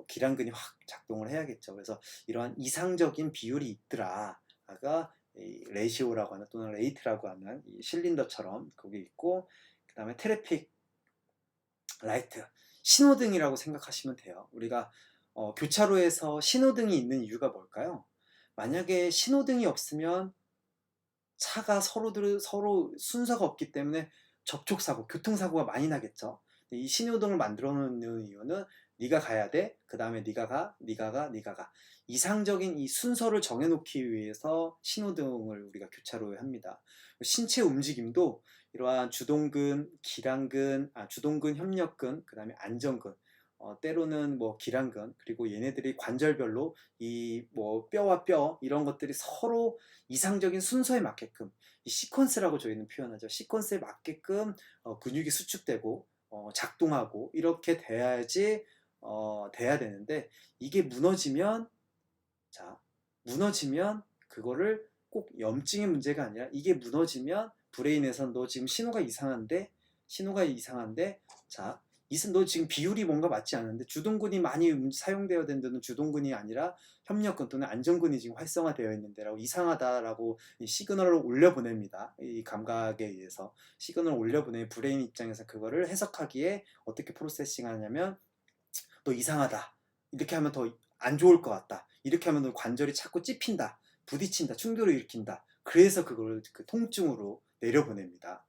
기랑근이 확 작동을 해야겠죠. 그래서 이러한 이상적인 비율이 있더라가 레이시오라고 하는 또는 레이트라고 하는 이 실린더처럼 거기 있고, 그다음에 트래픽 라이트, 신호등이라고 생각하시면 돼요. 우리가 교차로에서 신호등이 있는 이유가 뭘까요? 만약에 신호등이 없으면 차가 서로 순서가 없기 때문에 접촉사고, 교통사고가 많이 나겠죠. 이 신호등을 만들어 놓는 이유는 네가 가야 돼, 그 다음에 네가 가, 네가 가, 네가 가. 이상적인 이 순서를 정해놓기 위해서 신호등을 우리가 교차로에 합니다. 신체 움직임도 이러한 주동근, 기랑근, 주동근, 협력근, 그 다음에 안정근, 때로는 뭐 기랑근, 그리고 얘네들이 관절별로 이 뭐 뼈와 뼈 이런 것들이 서로 이상적인 순서에 맞게끔, 이 시퀀스라고 저희는 표현하죠. 시퀀스에 맞게끔 근육이 수축되고 작동하고 이렇게 돼야지 돼야 되는데, 이게 무너지면, 자, 무너지면 그거를 꼭 염증의 문제가 아니라, 이게 무너지면 브레인에선 너 지금 신호가 이상한데, 자, 너 지금 비율이 뭔가 맞지 않는데, 주동근이 많이 사용되어야 되는 데는 주동근이 아니라 협력근 또는 안정근이 지금 활성화되어 있는데라고, 이상하다라고 이 시그널을 올려보냅니다. 이 감각에 의해서 시그널을 올려보내 브레인 입장에서 그거를 해석하기에 어떻게 프로세싱 하냐면, 너 이상하다, 이렇게 하면 더 안 좋을 것 같다, 이렇게 하면 너 관절이 자꾸 찝힌다, 부딪힌다, 충돌을 일으킨다, 그래서 그걸 그 통증으로 내려보냅니다.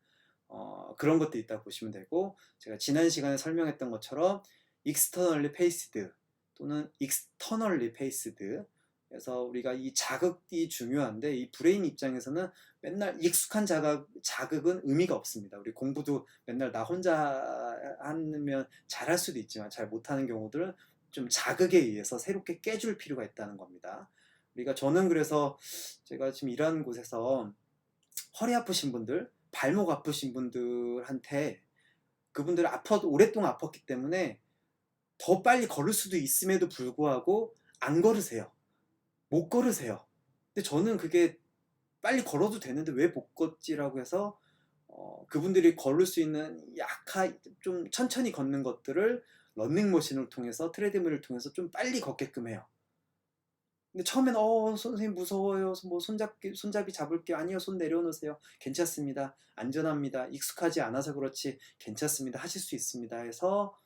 그런 것도 있다고 보시면 되고, 제가 지난 시간에 설명했던 것처럼 externally paced 또는 externally paced, 그래서 우리가 이 자극이 중요한데, 이 브레인 입장에서는 맨날 익숙한 자극은 의미가 없습니다. 우리 공부도 맨날 나 혼자 하면 잘할 수도 있지만 잘 못하는 경우들은 좀 자극에 의해서 새롭게 깨줄 필요가 있다는 겁니다. 저는 그래서 제가 지금 일하는 곳에서 허리 아프신 분들, 발목 아프신 분들한테, 그분들 오랫동안 아팠기 때문에 더 빨리 걸을 수도 있음에도 불구하고 안 걸으세요. 못 걸으세요. 근데 저는 그게 빨리 걸어도 되는데 왜 못 걷지라고 해서 그분들이 걸을 수 있는 좀 천천히 걷는 것들을 런닝머신을 통해서, 트레드밀을 통해서 좀 빨리 걷게끔 해요. 근데 처음엔 선생님 무서워요, 뭐 손잡이 잡을게요, 아니요 손 내려놓으세요, 괜찮습니다, 안전합니다, 익숙하지 않아서 그렇지 괜찮습니다, 하실 수 있습니다 해서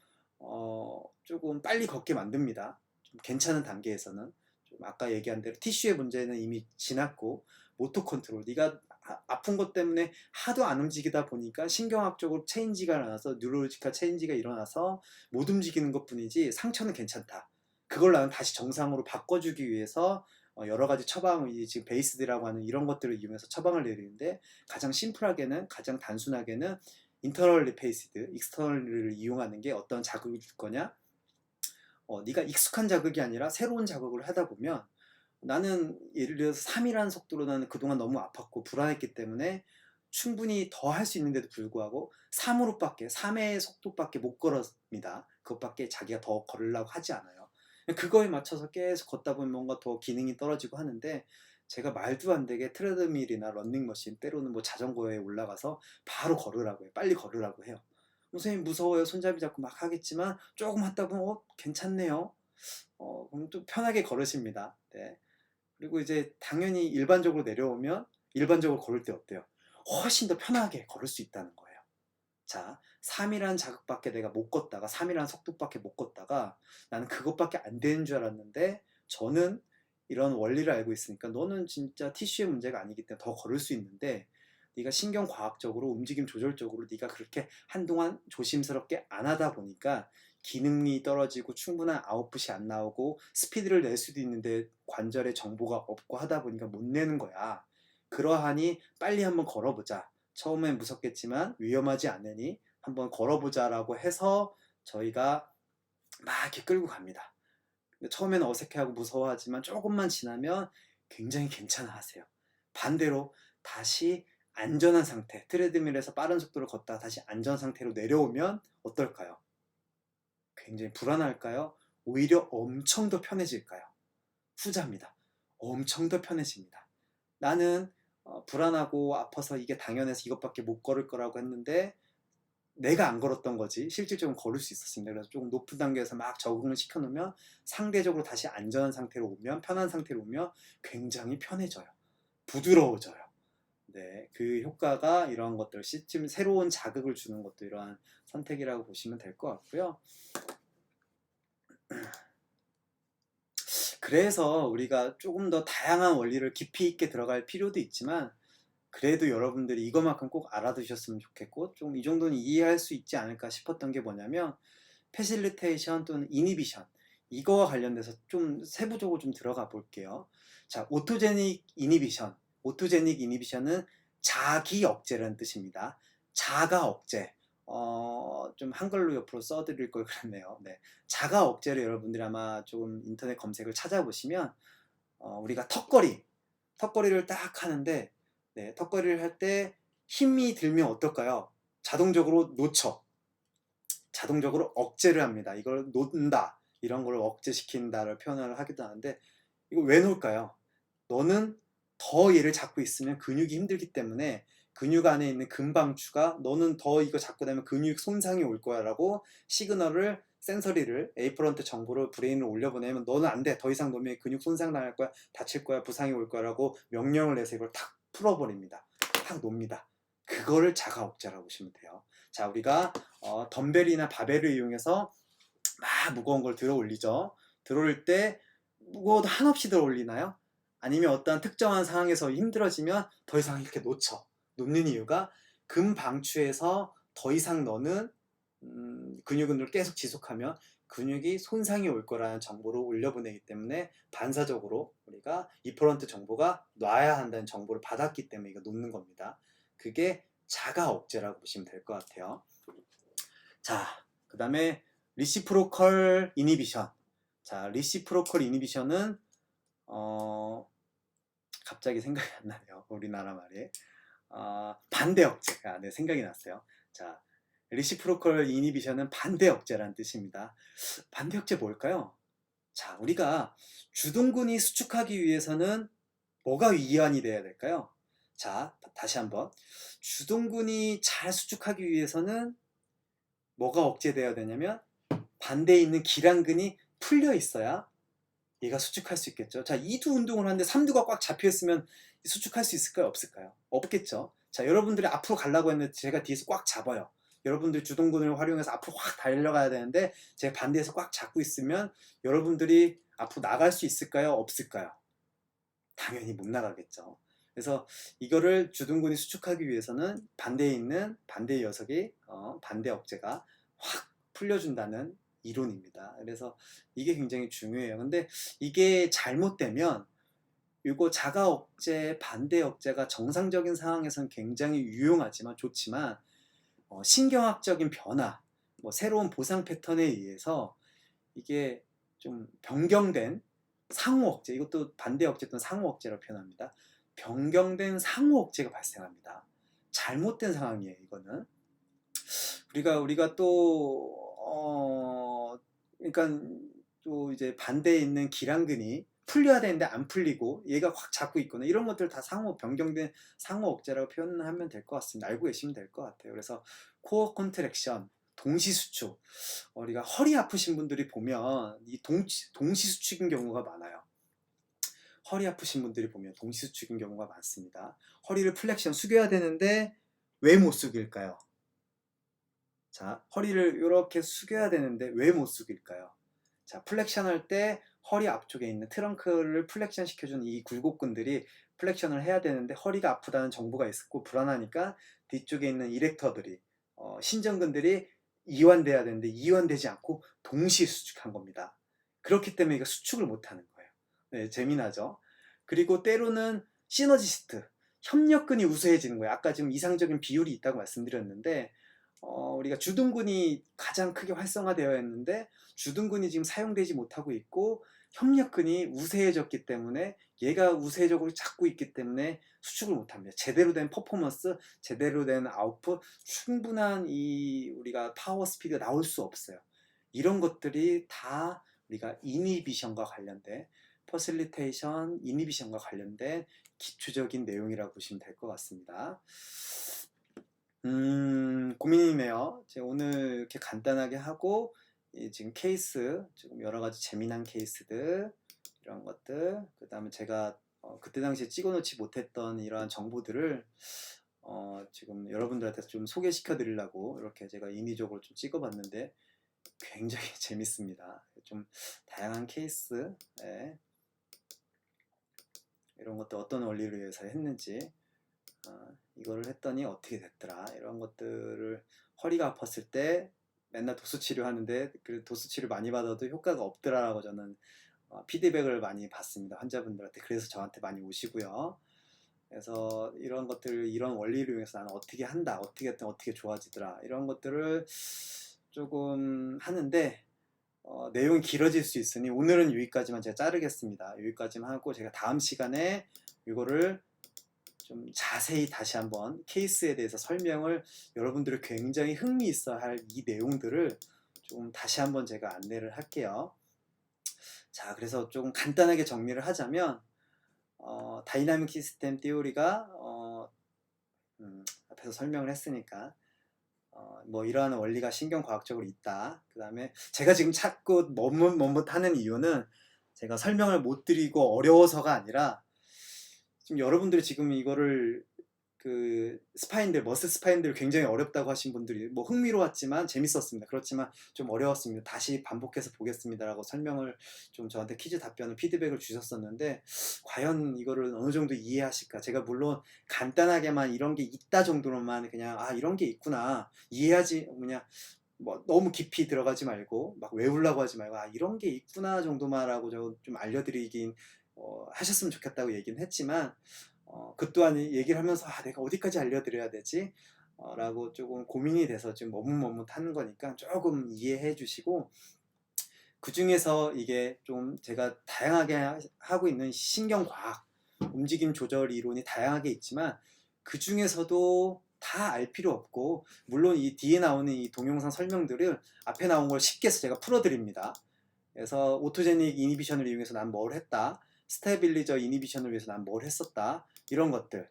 조금 빨리 걷게 만듭니다. 좀 괜찮은 단계에서는. 좀 아까 얘기한 대로 티슈의 문제는 이미 지났고, 모터 컨트롤, 네가 아픈 것 때문에 하도 안 움직이다 보니까 신경학적으로 체인지가 일어나서, 뉴로로지컬 체인지가 일어나서 못 움직이는 것 뿐이지 상처는 괜찮다, 그걸 나는 다시 정상으로 바꿔주기 위해서 여러 가지 처방을, 지금 베이스드라고 하는 이런 것들을 이용해서 처방을 내리는데, 가장 심플하게는, 가장 단순하게는 인터널리 페이스드, 익스터널리를 이용하는 게 어떤 자극을 줄 거냐, 네가 익숙한 자극이 아니라 새로운 자극을 하다 보면, 나는 예를 들어서 3이라는 속도로 나는 그동안 너무 아팠고 불안했기 때문에 충분히 더 할 수 있는데도 불구하고 3의 속도밖에 못 걸었습니다. 그것밖에 자기가 더 걸으려고 하지 않아요. 그거에 맞춰서 계속 걷다 보면 뭔가 더 기능이 떨어지고 하는데, 제가 말도 안 되게 트레드밀이나 러닝머신 때로는 뭐 자전거에 올라가서 바로 걸으라고 해요. 빨리 걸으라고 해요. 선생님 무서워요. 손잡이 잡고 막 하겠지만 조금 하다 보면 괜찮네요. 그럼 또 편하게 걸으십니다. 네. 그리고 이제 당연히 일반적으로 내려오면 일반적으로 걸을 때 어때요? 훨씬 더 편하게 걸을 수 있다는 거예요. 자, 3이라는 자극밖에 내가 못 걷다가 3이라는 속도밖에 못 걷다가 나는 그것밖에 안 되는 줄 알았는데 저는 이런 원리를 알고 있으니까 너는 진짜 티슈의 문제가 아니기 때문에 더 걸을 수 있는데 네가 신경과학적으로 움직임 조절적으로 네가 그렇게 한동안 조심스럽게 안 하다 보니까 기능이 떨어지고 충분한 아웃풋이 안 나오고 스피드를 낼 수도 있는데 관절에 정보가 없고 하다 보니까 못 내는 거야. 그러하니 빨리 한번 걸어보자. 처음엔 무섭겠지만 위험하지 않으니 한번 걸어보자라고 해서 저희가 막 이렇게 끌고 갑니다. 처음에는 어색해하고 무서워하지만 조금만 지나면 굉장히 괜찮아 하세요. 반대로 다시 안전한 상태, 트레드밀에서 빠른 속도를 걷다가 다시 안전 상태로 내려오면 어떨까요? 굉장히 불안할까요? 오히려 엄청 더 편해질까요? 후자입니다. 엄청 더 편해집니다. 나는 불안하고 아파서 이게 당연해서 이것밖에 못 걸을 거라고 했는데 내가 안 걸었던 거지 실질적으로 걸을 수 있었습니다. 그래서 조금 높은 단계에서 막 적응을 시켜놓으면 상대적으로 다시 안전한 상태로 오면 편한 상태로 오면 굉장히 편해져요. 부드러워져요. 네, 그 효과가 이러한 것들 시스템 새로운 자극을 주는 것도 이러한 선택이라고 보시면 될 것 같고요. 그래서 우리가 조금 더 다양한 원리를 깊이 있게 들어갈 필요도 있지만 그래도 여러분들이 이것만큼 꼭 알아두셨으면 좋겠고 좀 이 정도는 이해할 수 있지 않을까 싶었던 게 뭐냐면 패실리테이션 또는 이니비션 이거와 관련돼서 좀 세부적으로 좀 들어가 볼게요. 자, 오토제닉 이니비션은 자기 억제라는 뜻입니다. 자가 억제. 좀 한글로 옆으로 써드릴 걸 그랬네요. 네. 자가 억제를 여러분들이 아마 좀 인터넷 검색을 찾아보시면 우리가 턱걸이를 딱 하는데 네, 턱걸이를 할 때 힘이 들면 어떨까요? 자동적으로 놓쳐. 자동적으로 억제를 합니다. 이걸 놓는다. 이런 걸 억제시킨다를 표현을 하기도 하는데 이거 왜 놓을까요? 너는 더 얘를 잡고 있으면 근육이 힘들기 때문에 근육 안에 있는 근방추가 너는 더 이거 잡고 나면 근육 손상이 올 거야 라고 시그널을 센서리를 에이프런트 정보를 브레인으로 올려보내면 너는 안 돼. 더 이상 놓으면 근육 손상 당할 거야. 다칠 거야. 부상이 올 거야 라고 명령을 내서 이걸 탁 풀어버립니다. 탁 놓습니다. 그거를 자가 억제라고 보시면 돼요. 자, 우리가 덤벨이나 바벨을 이용해서 막 무거운 걸 들어 올리죠. 들어 올릴 때 무거워도 한없이 들어 올리나요? 아니면 어떠한 특정한 상황에서 힘들어지면 더 이상 이렇게 놓는 이유가 근방추에서 더 이상 너는 근육 운동을 계속 지속하면 근육이 손상이 올 거라는 정보를 올려보내기 때문에 반사적으로 우리가 이퍼런트 정보가 놔야 한다는 정보를 받았기 때문에 이거 놓는 겁니다. 그게 자가 억제라고 보시면 될 것 같아요. 자, 그 다음에 리시프로컬 이니비션. 자, 리시프로컬 이니비션은 갑자기 생각이 안 나네요. 우리나라 말이. 반대 억제가 네, 생각이 났어요. 자, 리시프로컬 이니비션은 반대 억제라는 뜻입니다. 반대 억제 뭘까요? 자, 우리가 주동근이 수축하기 위해서는 뭐가 위안이 돼야 될까요? 자, 다시 한번. 주동근이 잘 수축하기 위해서는 뭐가 억제돼야 되냐면 반대에 있는 기랑근이 풀려 있어야 얘가 수축할 수 있겠죠. 자, 2두 운동을 하는데 3두가 꽉 잡혀 있으면 수축할 수 있을까요? 없을까요? 없겠죠. 자, 여러분들이 앞으로 가려고 했는데 제가 뒤에서 꽉 잡아요. 여러분들이 주동근을 활용해서 앞으로 확 달려가야 되는데 제가 반대에서 꽉 잡고 있으면 여러분들이 앞으로 나갈 수 있을까요? 없을까요? 당연히 못 나가겠죠. 그래서 이거를 주둔근이 수축하기 위해서는 반대에 있는 반대의 녀석이 반대 억제가 확 풀려준다는 이론입니다. 그래서 이게 굉장히 중요해요. 근데 이게 잘못되면 이거 자가 억제, 반대 억제가 정상적인 상황에서는 굉장히 유용하지만 좋지만 신경학적인 변화, 뭐 새로운 보상 패턴에 의해서 이게 좀 변경된 상호 억제, 이것도 반대 억제 또는 상호 억제라고 표현합니다. 변경된 상호 억제가 발생합니다. 잘못된 상황이에요, 이거는. 우리가 또 그러니까 또 이제 반대에 있는 기랑근이 풀려야 되는데 안 풀리고 얘가 확 잡고 있거나 이런 것들 다 상호 변경된 상호 억제라고 표현하면 될 것 같습니다. 알고 계시면 될 것 같아요. 그래서 코어 컨트랙션, 동시 수축. 우리가 허리 아프신 분들이 보면 이 동시 수축인 경우가 많아요. 허리 아프신 분들이 보면 동시 수축인 경우가 많습니다. 허리를 플렉션 숙여야 되는데 왜 못 숙일까요? 자, 허리를 이렇게 숙여야 되는데 왜 못 숙일까요? 자, 플렉션 할 때 허리 앞쪽에 있는 트렁크를 플렉션 시켜주는 이 굴곡근들이 플렉션을 해야 되는데 허리가 아프다는 정보가 있었고 불안하니까 뒤쪽에 있는 이렉터들이 신전근들이 이완돼야 되는데 이완되지 않고 동시에 수축한 겁니다. 그렇기 때문에 이거 수축을 못하는 거예요. 네, 재미나죠? 그리고 때로는 시너지스트, 협력근이 우수해지는 거예요. 아까 지금 이상적인 비율이 있다고 말씀드렸는데 우리가 주둔근이 가장 크게 활성화되어 있는데 주둔근이 지금 사용되지 못하고 있고 협력근이 우세해졌기 때문에 얘가 우세적으로 잡고 있기 때문에 수축을 못합니다. 제대로 된 퍼포먼스, 제대로 된 아웃풋, 충분한 이 우리가 파워 스피드가 나올 수 없어요. 이런 것들이 다 우리가 이니비션과 관련된 퍼실리테이션, 이니비션과 관련된 기초적인 내용이라고 보시면 될 것 같습니다. 고민이네요. 제가 오늘 이렇게 간단하게 하고 지금 케이스, 지금 여러 가지 재미난 케이스들 이런 것들, 그 다음에 제가 그때 당시에 찍어놓지 못했던 이러한 정보들을 지금 여러분들한테 좀 소개시켜 드리려고 이렇게 제가 인위적으로 좀 찍어봤는데 굉장히 재밌습니다. 좀 다양한 케이스, 네. 이런 것도 어떤 원리를 위해서 했는지 이거를 했더니 어떻게 됐더라 이런 것들을 허리가 아팠을 때 맨날 도수 치료하는데 그 도수 치료 많이 받아도 효과가 없더라라고 저는 피드백을 많이 받습니다. 환자분들한테. 그래서 저한테 많이 오시고요. 그래서 이런 것들, 이런 원리를 위해서 나는 어떻게 한다, 어떻게 했더니 어떻게 좋아지더라 이런 것들을 조금 하는데 내용이 길어질 수 있으니 오늘은 여기까지만 제가 자르겠습니다. 여기까지만 하고 제가 다음 시간에 이거를 좀 자세히 다시 한번 케이스에 대해서 설명을, 여러분들이 굉장히 흥미있어 할 이 내용들을 좀 다시 한번 제가 안내를 할게요. 자, 그래서 조금 간단하게 정리를 하자면 다이나믹 시스템 티오리가 앞에서 설명을 했으니까 뭐 이러한 원리가 신경과학적으로 있다. 그 다음에 제가 지금 자꾸 머뭇하는 이유는 제가 설명을 못 드리고 어려워서가 아니라 지금 여러분들이 지금 이거를 그 스파인들, 머슬 스파인들 굉장히 어렵다고 하신 분들이 뭐 흥미로웠지만 재밌었습니다. 그렇지만 좀 어려웠습니다. 다시 반복해서 보겠습니다라고 설명을 좀 저한테 퀴즈 답변을 피드백을 주셨었는데 과연 이거를 어느 정도 이해하실까? 제가 물론 간단하게만 이런 게 있다 정도로만 그냥 이런 게 있구나 이해하지, 그냥 뭐 너무 깊이 들어가지 말고 막 외우려고 하지 말고 이런 게 있구나 정도만 하고 좀 알려드리긴 하셨으면 좋겠다고 얘기는 했지만 그 또한 얘기를 하면서 내가 어디까지 알려드려야 되지? 라고 조금 고민이 돼서 지금 머뭇머뭇하는 거니까 조금 이해해 주시고, 그 중에서 이게 좀 제가 다양하게 하고 있는 신경과학, 움직임 조절 이론이 다양하게 있지만 그 중에서도 다 알 필요 없고, 물론 이 뒤에 나오는 이 동영상 설명들을 앞에 나온 걸 쉽게 해서 제가 풀어드립니다. 그래서 오토제닉 이니비션을 이용해서 난 뭘 했다, 스테빌리저 이니비션을 위해서 난 뭘 했었다, 이런 것들,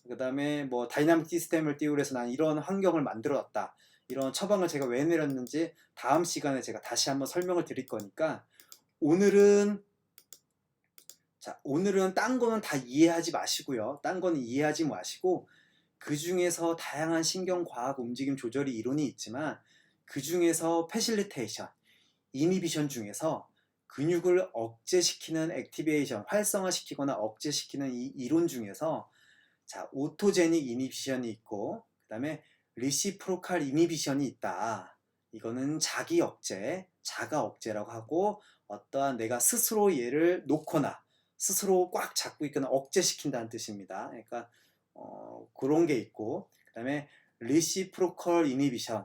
그 다음에 뭐 다이나믹 시스템을 띄우려서 난 이런 환경을 만들어놨다, 이런 처방을 제가 왜 내렸는지 다음 시간에 제가 다시 한번 설명을 드릴 거니까 오늘은 딴 거는 다 이해하지 마시고요. 딴 거는 이해하지 마시고 그 중에서 다양한 신경과학 움직임 조절이 이론이 있지만 그 중에서 패실리테이션, 이니비션 중에서 근육을 억제시키는 액티베이션, 활성화시키거나 억제시키는 이 이론 중에서 오토제닉 이니비션이 있고 그 다음에 리시프로칼 이니비션이 있다. 이거는 자기 억제, 자가 억제라고 하고 어떠한 내가 스스로 얘를 놓거나 스스로 꽉 잡고 있거나 억제시킨다는 뜻입니다. 그러니까 그런 게 있고 그 다음에 리시프로컬 이니비션,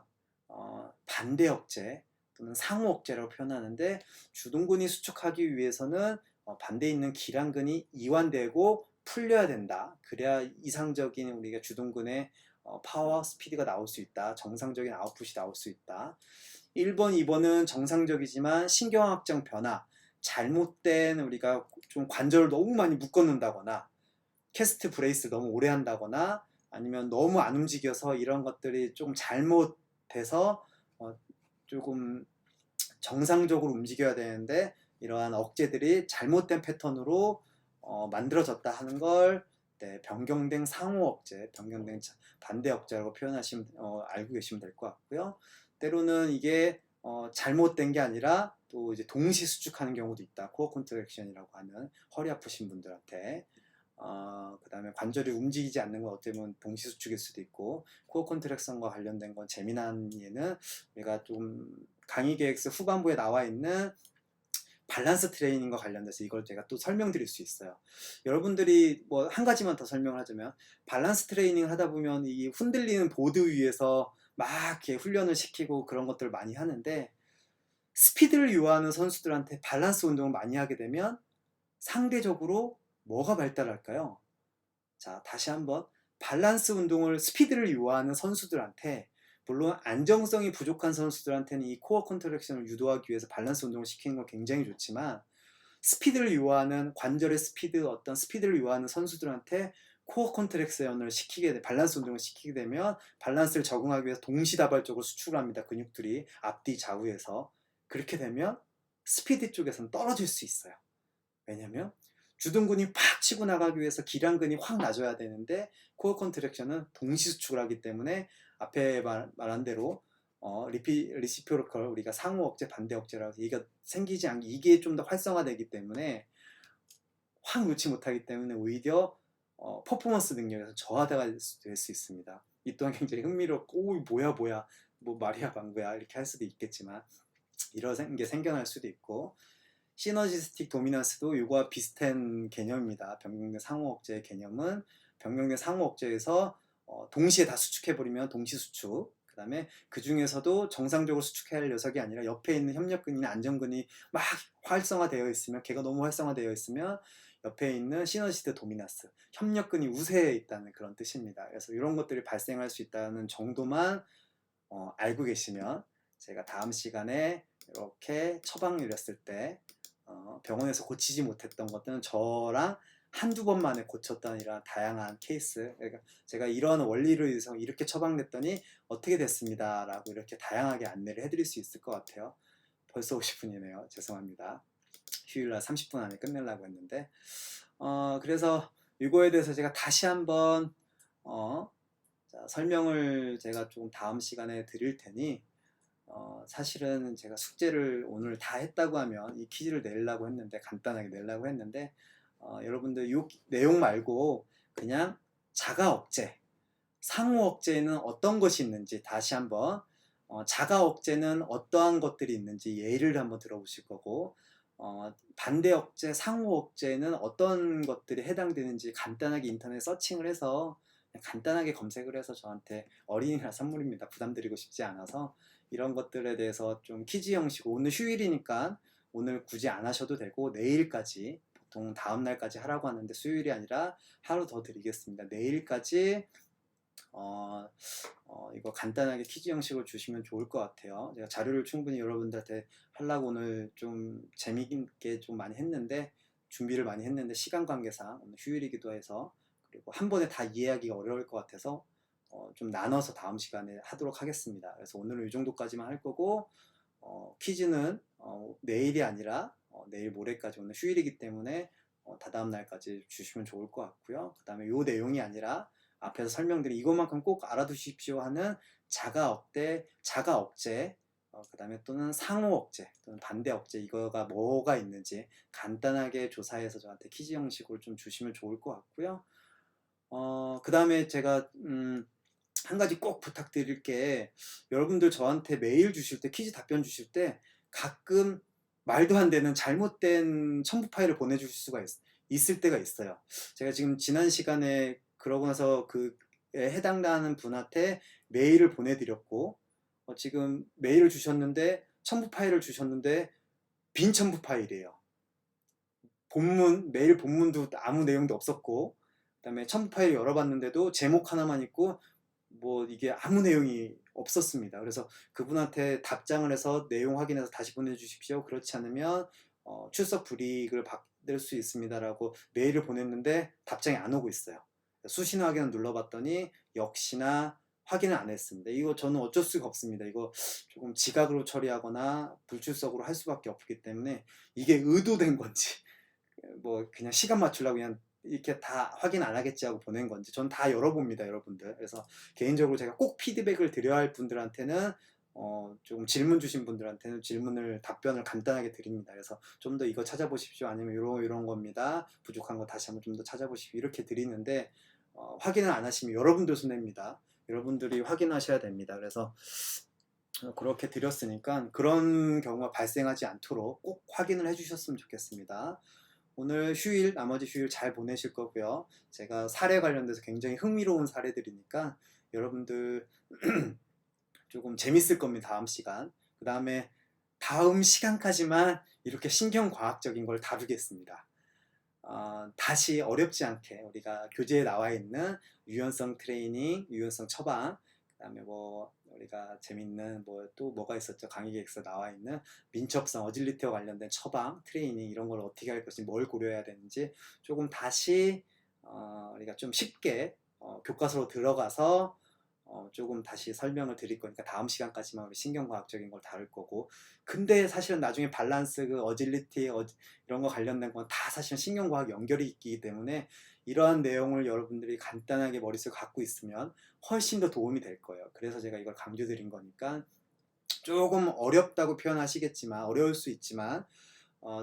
반대 억제 또는 상호 억제라고 표현하는데 주둔근이 수축하기 위해서는 반대에 있는 기란근이 이완되고 풀려야 된다. 그래야 이상적인 우리가 주둔근의 파워 스피드가 나올 수 있다. 정상적인 아웃풋이 나올 수 있다. 1번, 2번은 정상적이지만 신경학적 변화, 잘못된 우리가 좀 관절을 너무 많이 묶어놓는다거나 캐스트 브레이스 너무 오래 한다거나 아니면 너무 안 움직여서 이런 것들이 좀 잘못돼서 조금 정상적으로 움직여야 되는데 이러한 억제들이 잘못된 패턴으로 만들어졌다 하는 걸 네, 변경된 상호 억제, 변경된 반대 억제라고 표현하시면 알고 계시면 될 것 같고요. 때로는 이게 잘못된 게 아니라 또 이제 동시 수축하는 경우도 있다. 코어 컨트랙션이라고 하는 허리 아프신 분들한테 그 다음에 관절이 움직이지 않는 건 어떻게 보면 동시 수축일 수도 있고 코어 컨트랙션과 관련된 건 재미난 예는 우리가 좀 강의 계획서 후반부에 나와 있는 밸런스 트레이닝과 관련돼서 이걸 제가 또 설명드릴 수 있어요. 여러분들이 뭐 한 가지만 더 설명을 하자면 밸런스 트레이닝을 하다 보면 이 흔들리는 보드 위에서 막 이렇게 훈련을 시키고 그런 것들을 많이 하는데 스피드를 요하는 선수들한테 밸런스 운동을 많이 하게 되면 상대적으로 뭐가 발달할까요? 자, 다시 한번 밸런스 운동을 스피드를 요하는 선수들한테 물론 안정성이 부족한 선수들한테는 이 코어 컨트랙션을 유도하기 위해서 밸런스 운동을 시키는 건 굉장히 좋지만 스피드를 요하는 관절의 스피드 어떤 스피드를 요하는 선수들한테 코어 컨트랙션을 시키게 돼 밸런스 운동을 시키게 되면 밸런스를 적응하기 위해서 동시다발적으로 수축을 합니다. 근육들이 앞뒤 좌우에서 그렇게 되면 스피드 쪽에서는 떨어질 수 있어요. 왜냐면 주둔근이 팍 치고 나가기 위해서 기량근이 확 낮아야 되는데 코어 컨트랙션은 동시 수축을 하기 때문에 앞에 말한 대로 리시표로컬 우리가 상호 억제 반대 억제라고 얘가 생기지 않게 이게 좀 더 활성화되기 때문에 확 놓지 못하기 때문에 오히려 퍼포먼스 능력에서 저하가 될 수 있습니다. 이 또한 굉장히 흥미롭고 오 뭐야 뭐 말이야 방구야 이렇게 할 수도 있겠지만 이런 게 생겨날 수도 있고 시너지스틱 도미넌스도 이거와 비슷한 개념입니다. 변경된 상호 억제의 개념은 변경된 상호 억제에서 동시에 다 수축해버리면 동시 수축 그 다음에 그 중에서도 정상적으로 수축해야 할 녀석이 아니라 옆에 있는 협력근이나 안정근이 막 활성화되어 있으면 걔가 너무 활성화되어 있으면 옆에 있는 시너지스틱 도미넌스 협력근이 우세해 있다는 그런 뜻입니다. 그래서 이런 것들이 발생할 수 있다는 정도만 알고 계시면 제가 다음 시간에 이렇게 처방이랬을 때 병원에서 고치지 못했던 것들은 저랑 한두 번 만에 고쳤던 이런 다양한 케이스 그러니까 제가 이런 원리를 의해서 이렇게 처방됐더니 어떻게 됐습니다 라고 이렇게 다양하게 안내를 해드릴 수 있을 것 같아요. 벌써 50분이네요. 죄송합니다. 휴일날 30분 안에 끝내려고 했는데 그래서 이거에 대해서 제가 다시 한번 설명을 제가 좀 다음 시간에 드릴 테니 사실은 제가 숙제를 오늘 다 했다고 하면 이 퀴즈를 내려고 했는데 간단하게 내려고 했는데 여러분들 이 내용 말고 그냥 자가 억제, 상호 억제는 어떤 것이 있는지 다시 한번 자가 억제는 어떠한 것들이 있는지 예를 한번 들어보실 거고 반대 억제, 상호 억제는 어떤 것들이 해당되는지 간단하게 인터넷 서칭을 해서 간단하게 검색을 해서 저한테 어린이날 선물입니다. 부담드리고 싶지 않아서 이런 것들에 대해서 좀 퀴즈 형식으로 오늘 휴일이니까 오늘 굳이 안 하셔도 되고 내일까지 보통 다음 날까지 하라고 하는데 수요일이 아니라 하루 더 드리겠습니다. 내일까지 이거 간단하게 퀴즈 형식으로 주시면 좋을 것 같아요. 제가 자료를 충분히 여러분들한테 하려고 오늘 좀 재미있게 좀 많이 했는데 준비를 많이 했는데 시간 관계상 오늘 휴일이기도 해서 그리고 한 번에 다 이해하기가 어려울 것 같아서 좀 나눠서 다음 시간에 하도록 하겠습니다. 그래서 오늘은 이 정도까지만 할 거고 퀴즈는 내일이 아니라 내일 모레까지 오늘 휴일이기 때문에 다다음 날까지 주시면 좋을 것 같고요. 그 다음에 이 내용이 아니라 앞에서 설명드린 이것만큼 꼭 알아두십시오 하는 자가 억제, 그 다음에 또는 상호 억제, 또는 반대 억제 이거가 뭐가 있는지 간단하게 조사해서 저한테 퀴즈 형식으로 좀 주시면 좋을 것 같고요. 그 다음에 제가 한 가지 꼭 부탁드릴 게 여러분들 저한테 메일 주실 때 퀴즈 답변 주실 때 가끔 말도 안 되는 잘못된 첨부 파일을 보내주실 수가 있을 때가 있어요. 제가 지금 지난 시간에 그러고 나서 그에 해당하는 분한테 메일을 보내드렸고 지금 메일을 주셨는데 첨부 파일을 주셨는데 빈 첨부 파일이에요. 메일 본문도 아무 내용도 없었고 그 다음에 첨부 파일 열어봤는데도 제목 하나만 있고 뭐 이게 아무 내용이 없었습니다. 그래서 그분한테 답장을 해서 내용 확인해서 다시 보내주십시오. 그렇지 않으면 출석 불이익을 받을 수 있습니다라고 메일을 보냈는데 답장이 안 오고 있어요. 수신 확인을 눌러봤더니 역시나 확인을 안 했습니다. 이거 저는 어쩔 수가 없습니다. 이거 조금 지각으로 처리하거나 불출석으로 할 수밖에 없기 때문에 이게 의도된 건지 뭐 그냥 시간 맞추려고 그냥 이렇게 다 확인 안 하겠지 하고 보낸 건지 전 다 열어봅니다, 여러분들. 그래서 개인적으로 제가 꼭 피드백을 드려야 할 분들한테는 조금 질문 주신 분들한테는 질문을 답변을 간단하게 드립니다. 그래서 좀 더 이거 찾아보십시오, 아니면 이런 겁니다, 부족한 거 다시 한번 좀 더 찾아보십시오, 이렇게 드리는데 확인을 안 하시면 여러분들 손해입니다. 여러분들이 확인하셔야 됩니다. 그래서 그렇게 드렸으니까 그런 경우가 발생하지 않도록 꼭 확인을 해주셨으면 좋겠습니다. 오늘 휴일, 나머지 휴일 잘 보내실 거고요. 제가 사례 관련돼서 굉장히 흥미로운 사례들이니까 여러분들 조금 재밌을 겁니다. 다음 시간. 그 다음에 다음 시간까지만 이렇게 신경과학적인 걸 다루겠습니다. 다시 어렵지 않게 우리가 교재에 나와 있는 유연성 트레이닝, 유연성 처방, 그 다음에 뭐 우리가 재밌는 뭐 또 뭐가 있었죠? 강의 계획서 나와 있는 민첩성, 어질리티와 관련된 처방, 트레이닝, 이런 걸 어떻게 할 것인지, 뭘 고려해야 되는지 조금 다시 우리가 좀 쉽게 교과서로 들어가서 조금 다시 설명을 드릴 거니까 다음 시간까지만 우리 신경과학적인 걸 다룰 거고, 근데 사실은 나중에 밸런스, 그 어질리티 이런 거 관련된 건 다 사실은 신경과학 연결이 있기 때문에 이러한 내용을 여러분들이 간단하게 머릿속에 갖고 있으면 훨씬 더 도움이 될 거예요. 그래서 제가 이걸 강조드린 거니까 조금 어렵다고 표현하시겠지만, 어려울 수 있지만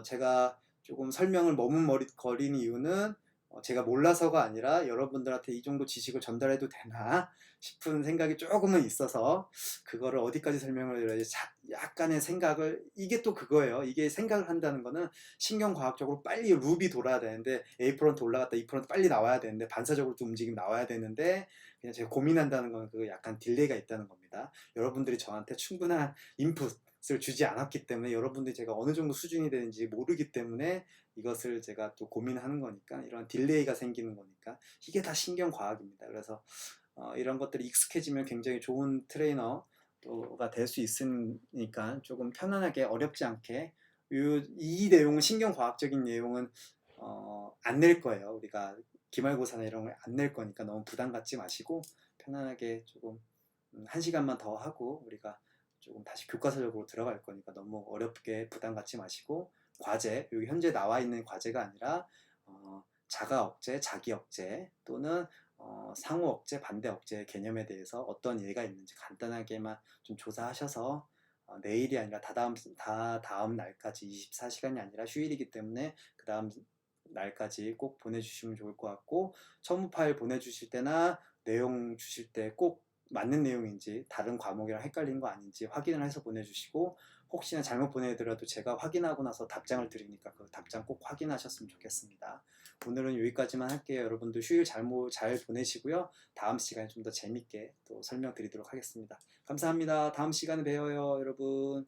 제가 조금 설명을 머뭇거리는 이유는 제가 몰라서가 아니라 여러분들한테 이 정도 지식을 전달해도 되나 싶은 생각이 조금은 있어서 그거를 어디까지 설명을 드려야지, 약간의 생각을, 이게 또 그거예요. 이게 생각을 한다는 거는 신경과학적으로 빨리 룹이 돌아야 되는데, A 프론트 올라갔다 E 프론트 빨리 나와야 되는데, 반사적으로 좀 움직임 나와야 되는데, 그냥 제가 고민한다는 건 그 약간 딜레이가 있다는 겁니다. 여러분들이 저한테 충분한 인풋을 주지 않았기 때문에, 여러분들이 제가 어느 정도 수준이 되는지 모르기 때문에 이것을 제가 또 고민하는 거니까, 이런 딜레이가 생기는 거니까 이게 다 신경과학입니다. 그래서 이런 것들이 익숙해지면 굉장히 좋은 트레이너가 될 수 있으니까 조금 편안하게, 어렵지 않게, 이 내용은, 신경과학적인 내용은 안 낼 거예요. 우리가 기말고사나 이런 걸 안 낼 거니까 너무 부담 갖지 마시고 편안하게 조금 1시간만 더 하고 우리가 조금 다시 교과서적으로 들어갈 거니까 너무 어렵게 부담 갖지 마시고, 과제, 여기 현재 나와 있는 과제가 아니라 자가 억제, 자기 억제, 또는 상호 억제, 반대 억제 개념에 대해서 어떤 예가 있는지 간단하게만 좀 조사하셔서 내일이 아니라 다다음 날까지, 24시간이 아니라 휴일이기 때문에 그 다음 날까지 꼭 보내주시면 좋을 것 같고, 첨부 파일 보내주실 때나 내용 주실 때 꼭 맞는 내용인지 다른 과목이랑 헷갈린 거 아닌지 확인을 해서 보내주시고, 혹시나 잘못 보내더라도 제가 확인하고 나서 답장을 드리니까 그 답장 꼭 확인하셨으면 좋겠습니다. 오늘은 여기까지만 할게요. 여러분들 휴일 잘 보내시고요. 다음 시간에 좀 더 재밌게 또 설명드리도록 하겠습니다. 감사합니다. 다음 시간에 봬요, 여러분.